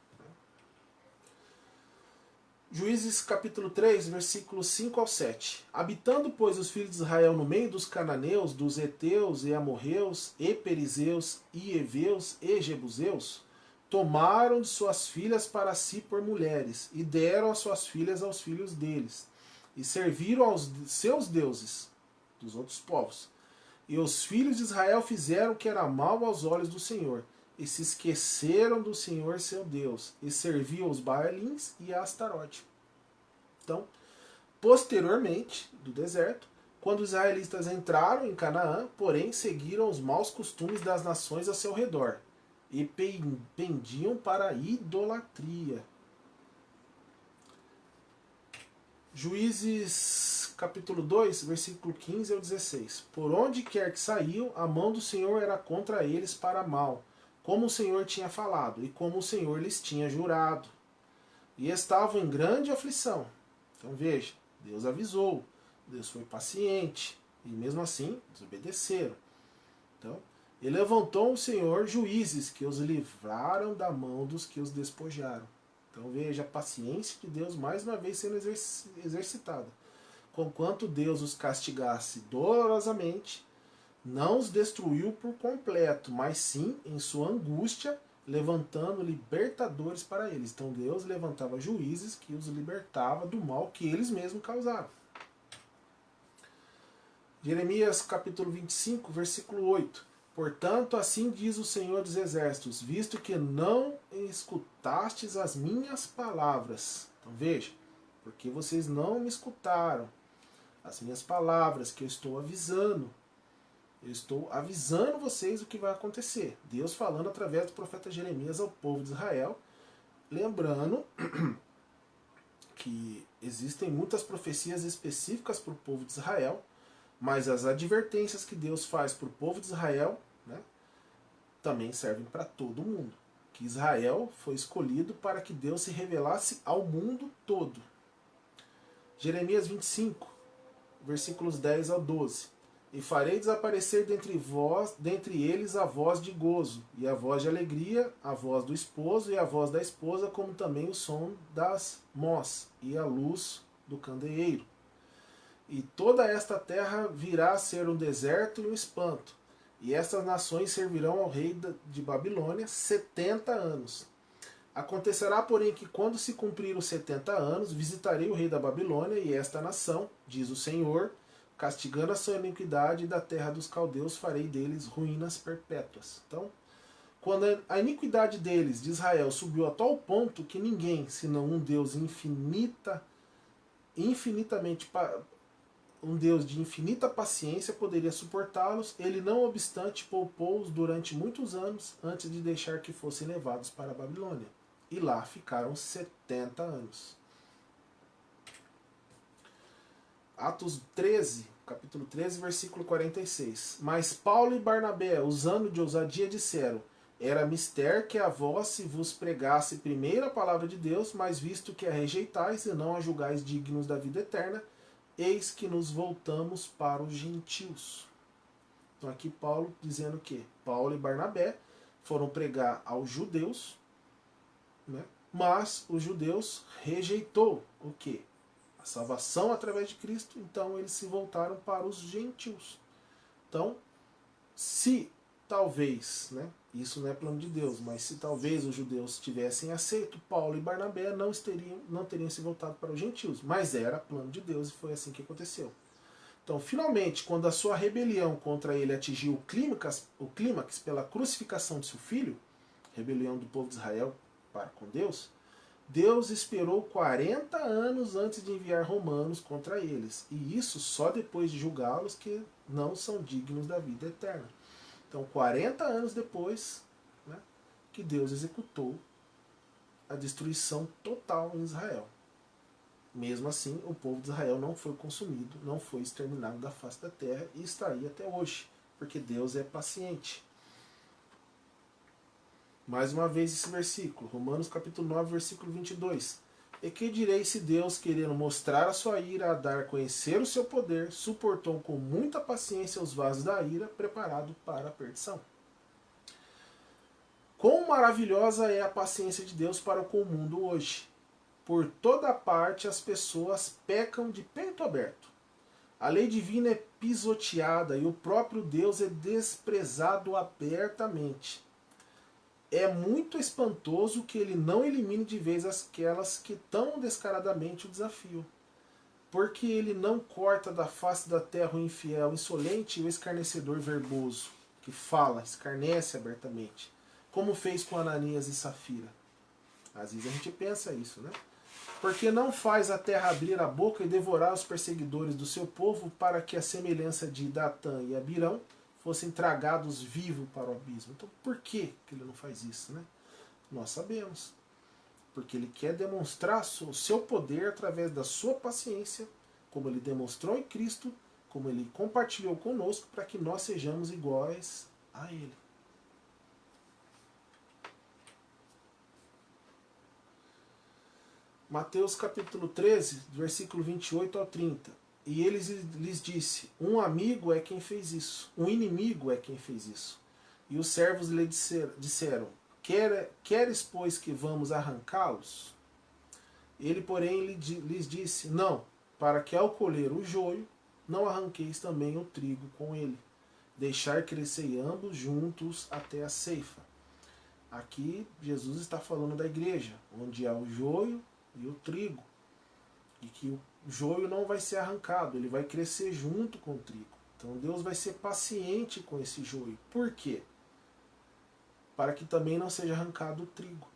Juízes capítulo 3, versículos 5 ao 7. Habitando, pois, os filhos de Israel no meio dos cananeus, dos heteus e amorreus, e perizeus, e heveus e jebuseus, tomaram de suas filhas para si por mulheres, e deram as suas filhas aos filhos deles, e serviram aos seus deuses, dos outros povos. E os filhos de Israel fizeram o que era mal aos olhos do Senhor, e se esqueceram do Senhor seu Deus, e serviam os Baalins e a Astarote. Então, posteriormente, do deserto, quando os israelitas entraram em Canaã, porém seguiram os maus costumes das nações ao seu redor, e pendiam para a idolatria. Juízes capítulo 2, versículo 15 ao 16. Por onde quer que saíam, a mão do Senhor era contra eles para mal, como o Senhor tinha falado, e como o Senhor lhes tinha jurado. E estavam em grande aflição. Então veja, Deus avisou, Deus foi paciente, e mesmo assim desobedeceram. Então, ele levantou o Senhor juízes que os livraram da mão dos que os despojaram. Então veja a paciência de Deus mais uma vez sendo exercitada. Conquanto Deus os castigasse dolorosamente, não os destruiu por completo, mas sim, em sua angústia, levantando libertadores para eles. Então Deus levantava juízes que os libertava do mal que eles mesmos causaram. Jeremias capítulo 25, versículo 8. Portanto, assim diz o Senhor dos Exércitos, visto que não escutastes as minhas palavras. Então veja, porque vocês não me escutaram as minhas palavras que eu estou avisando. Eu estou avisando vocês o que vai acontecer. Deus falando através do profeta Jeremias ao povo de Israel. Lembrando que existem muitas profecias específicas para o povo de Israel, mas as advertências que Deus faz para o povo de Israel, né, também servem para todo mundo. Que Israel foi escolhido para que Deus se revelasse ao mundo todo. Jeremias 25, versículos 10 ao 12. E farei desaparecer dentre eles a voz de gozo, e a voz de alegria, a voz do esposo e a voz da esposa, como também o som das mós e a luz do candeeiro. E toda esta terra virá a ser um deserto e um espanto, e estas nações servirão ao rei de Babilônia 70 anos. Acontecerá, porém, que quando se cumprir os 70 anos, visitarei o rei da Babilônia e esta nação, diz o Senhor, castigando a sua iniquidade, e da terra dos caldeus farei deles ruínas perpétuas. Então, quando a iniquidade deles, de Israel, subiu a tal ponto que ninguém, senão um Deus um Deus de infinita paciência poderia suportá-los, ele não obstante poupou-os durante muitos anos antes de deixar que fossem levados para a Babilônia. E lá ficaram 70 anos. Atos 13, capítulo 13, versículo 46. Mas Paulo e Barnabé, usando de ousadia, disseram: era mister que a vós se vos pregasse primeiro a palavra de Deus, mas visto que a rejeitais e não a julgais dignos da vida eterna, eis que nos voltamos para os gentios. Então aqui Paulo dizendo que Paulo e Barnabé foram pregar aos judeus, né? Mas os judeus rejeitou o quê? A salvação através de Cristo, então eles se voltaram para os gentios. Então, se talvez, né, isso não é plano de Deus, mas se talvez os judeus tivessem aceito Paulo e Barnabé, não teriam se voltado para os gentios, mas era plano de Deus e foi assim que aconteceu. Então, finalmente, quando a sua rebelião contra ele atingiu o clímax pela crucificação de seu filho, rebelião do povo de Israel para com Deus, Deus esperou 40 anos antes de enviar romanos contra eles, e isso só depois de julgá-los que não são dignos da vida eterna. Então, 40 anos depois, né, que Deus executou a destruição total em Israel. Mesmo assim, o povo de Israel não foi consumido, não foi exterminado da face da terra e está aí até hoje, porque Deus é paciente. Mais uma vez esse versículo, Romanos capítulo 9, versículo 22. E que direi se Deus, querendo mostrar a sua ira, a dar a conhecer o seu poder, suportou com muita paciência os vasos da ira, preparado para a perdição? Quão maravilhosa é a paciência de Deus para com o mundo hoje. Por toda parte as pessoas pecam de peito aberto. A lei divina é pisoteada e o próprio Deus é desprezado abertamente. É muito espantoso que ele não elimine de vez aquelas que tão descaradamente o desafiam. Porque ele não corta da face da terra o infiel, insolente e o escarnecedor verboso, que fala, escarnece abertamente, como fez com Ananias e Safira. Às vezes a gente pensa isso, né? Porque não faz a terra abrir a boca e devorar os perseguidores do seu povo, para que a semelhança de Datã e Abirão fossem tragados vivos para o abismo. Então por que ele não faz isso, né? Nós sabemos. Porque ele quer demonstrar o seu poder através da sua paciência, como ele demonstrou em Cristo, como ele compartilhou conosco, para que nós sejamos iguais a ele. Mateus capítulo 13, versículo 28 ao 30. E ele lhes disse: um amigo é quem fez isso, um inimigo é quem fez isso. E os servos lhe disseram: queres, pois, que vamos arrancá-los? Ele, porém, lhes disse: não, para que ao colher o joio, não arranqueis também o trigo com ele. Deixar crescer ambos juntos até a ceifa. Aqui Jesus está falando da igreja, onde há o joio e o trigo. E que o joio não vai ser arrancado, ele vai crescer junto com o trigo. Então Deus vai ser paciente com esse joio. Por quê? Para que também não seja arrancado o trigo.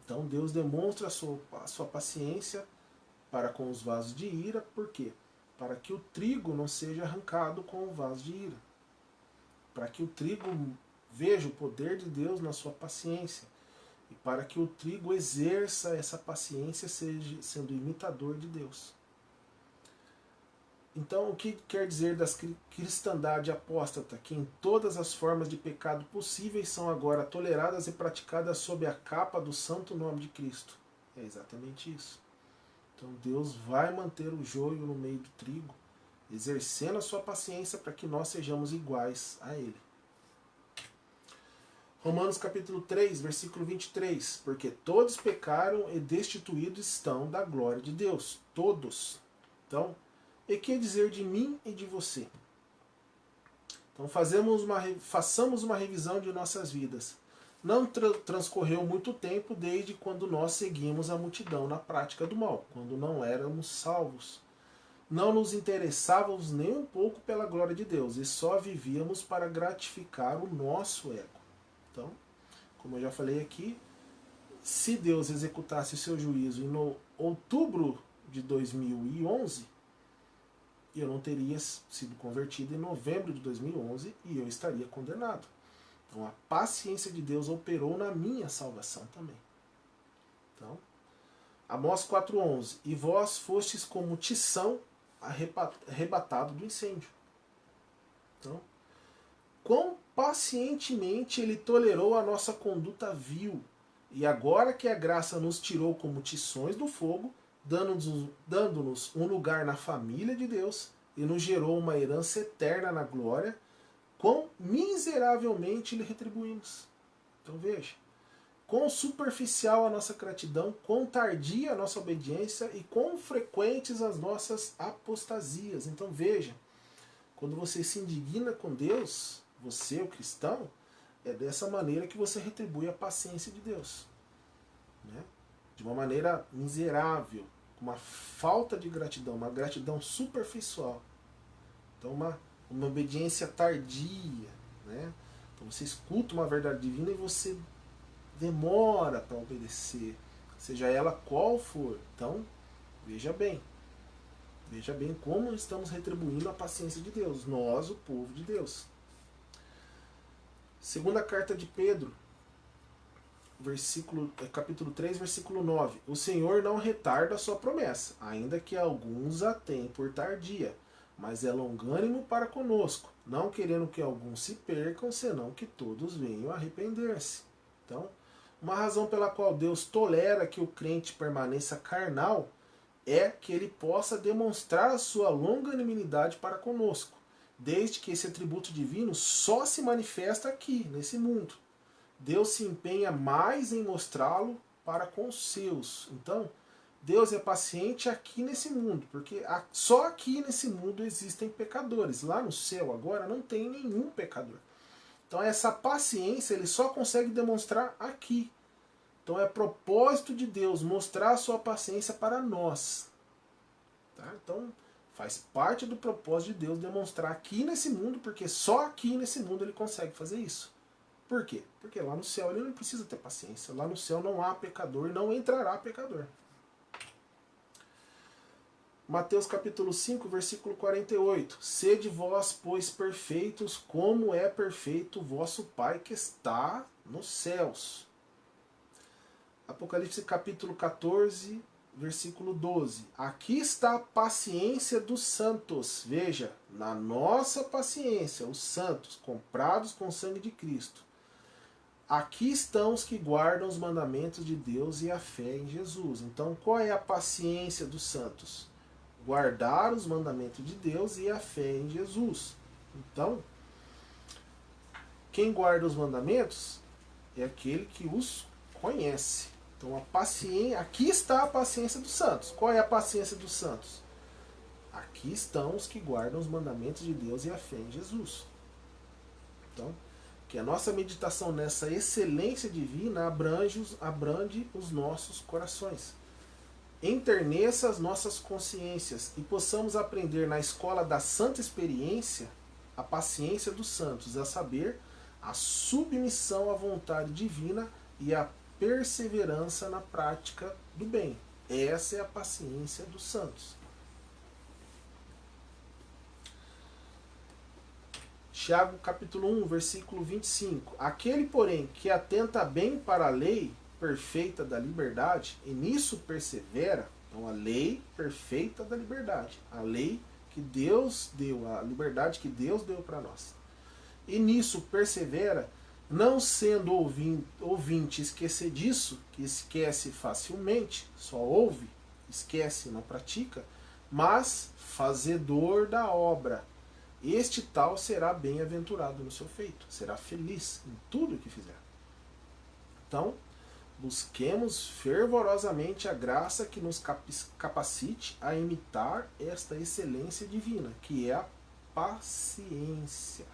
Então Deus demonstra a sua paciência para com os vasos de ira. Por quê? Para que o trigo não seja arrancado com o vaso de ira. Para que o trigo veja o poder de Deus na sua paciência. E para que o trigo exerça essa paciência, seja sendo imitador de Deus. Então, o que quer dizer da cristandade apóstata? Que em todas as formas de pecado possíveis são agora toleradas e praticadas sob a capa do santo nome de Cristo. É exatamente isso. Então Deus vai manter o joio no meio do trigo, exercendo a sua paciência para que nós sejamos iguais a Ele. Romanos capítulo 3, versículo 23. Porque todos pecaram e destituídos estão da glória de Deus. Todos. Então, e que dizer de mim e de você? Então façamos uma revisão de nossas vidas. Não transcorreu muito tempo desde quando nós seguimos a multidão na prática do mal, quando não éramos salvos. Não nos interessávamos nem um pouco pela glória de Deus e só vivíamos para gratificar o nosso ego. Então, como eu já falei aqui, se Deus executasse o seu juízo em outubro de 2011, eu não teria sido convertido em novembro de 2011 e eu estaria condenado. Então a paciência de Deus operou na minha salvação também. Então, Amós 4,11. E vós fostes como tição arrebatado do incêndio. Então, quão pacientemente ele tolerou a nossa conduta vil. E agora que a graça nos tirou como tições do fogo, dando-nos um lugar na família de Deus e nos gerou uma herança eterna na glória, quão miseravelmente lhe retribuímos. Então veja, quão superficial a nossa gratidão, quão tardia a nossa obediência e quão frequentes as nossas apostasias. Então veja, quando você se indigna com Deus, você, o cristão, é dessa maneira que você retribui a paciência de Deus. Né? De uma maneira miserável, com uma falta de gratidão, uma gratidão superficial. Então uma obediência tardia. Né? Então você escuta uma verdade divina e você demora para obedecer, seja ela qual for. Então, veja bem como estamos retribuindo a paciência de Deus, nós, o povo de Deus. Segunda carta de Pedro, capítulo 3, versículo 9. O Senhor não retarda a sua promessa, ainda que alguns a tenham por tardia, mas é longânimo para conosco, não querendo que alguns se percam, senão que todos venham a arrepender-se. Então, uma razão pela qual Deus tolera que o crente permaneça carnal é que ele possa demonstrar a sua longanimidade para conosco, desde que esse atributo divino só se manifesta aqui, nesse mundo. Deus se empenha mais em mostrá-lo para com os seus. Então, Deus é paciente aqui nesse mundo, porque só aqui nesse mundo existem pecadores. Lá no céu agora não tem nenhum pecador. Então essa paciência ele só consegue demonstrar aqui. Então é propósito de Deus mostrar a sua paciência para nós. Tá? Então faz parte do propósito de Deus demonstrar aqui nesse mundo, porque só aqui nesse mundo ele consegue fazer isso. Por quê? Porque lá no céu ele não precisa ter paciência. Lá no céu não há pecador, não entrará pecador. Mateus capítulo 5, versículo 48. Sede vós, pois, perfeitos, como é perfeito o vosso Pai que está nos céus. Apocalipse capítulo 14, versículo 12. Aqui está a paciência dos santos. Veja, na nossa paciência, os santos, comprados com o sangue de Cristo. Aqui estão os que guardam os mandamentos de Deus e a fé em Jesus. Então, qual é a paciência dos santos? Guardar os mandamentos de Deus e a fé em Jesus. Então, quem guarda os mandamentos é aquele que os conhece. Então, a paciência, aqui está a paciência dos santos. Qual é a paciência dos santos? Aqui estão os que guardam os mandamentos de Deus e a fé em Jesus. Então, que a nossa meditação nessa excelência divina abrange os nossos corações. Enterneça as nossas consciências e possamos aprender na escola da santa experiência a paciência dos santos, a saber, a submissão à vontade divina e a perseverança na prática do bem. Essa é a paciência dos santos. Tiago capítulo 1, versículo 25. Aquele, porém, que atenta bem para a lei perfeita da liberdade, e nisso persevera, então a lei perfeita da liberdade, a lei que Deus deu, a liberdade que Deus deu para nós. E nisso persevera, não sendo ouvinte esquecediço, que esquece facilmente, só ouve, esquece e não pratica, mas fazedor da obra. Este tal será bem-aventurado no seu feito, será feliz em tudo o que fizer. Então, busquemos fervorosamente a graça que nos capacite a imitar esta excelência divina, que é a paciência.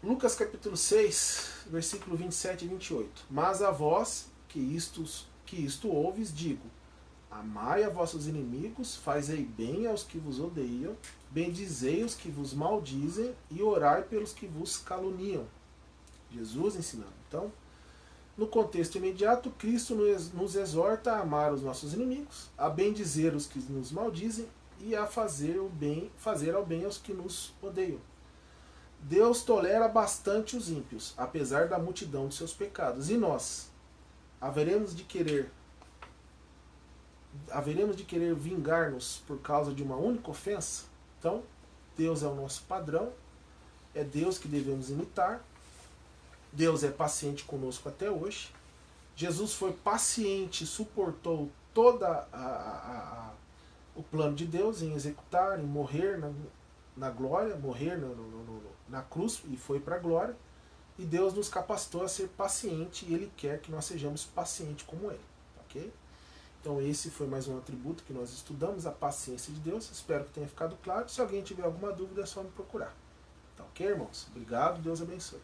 Lucas capítulo 6, versículo 27 e 28. Mas a vós que isto ouves, digo: amai a vossos inimigos, fazei bem aos que vos odeiam, bendizei os que vos maldizem e orai pelos que vos caluniam. Jesus ensinando. Então, no contexto imediato, Cristo nos exorta a amar os nossos inimigos, a bendizer os que nos maldizem e a fazer ao bem aos que nos odeiam. Deus tolera bastante os ímpios, apesar da multidão de seus pecados. E nós haveremos de querer vingar-nos por causa de uma única ofensa? Então, Deus é o nosso padrão, é Deus que devemos imitar. Deus é paciente conosco até hoje. Jesus foi paciente, suportou toda o plano de Deus em executar, em morrer na glória, morrer na cruz e foi para a glória. E Deus nos capacitou a ser paciente e Ele quer que nós sejamos pacientes como Ele. Ok? Então esse foi mais um atributo que nós estudamos, a paciência de Deus. Espero que tenha ficado claro. Se alguém tiver alguma dúvida é só me procurar. Tá ok, irmãos? Obrigado, Deus abençoe.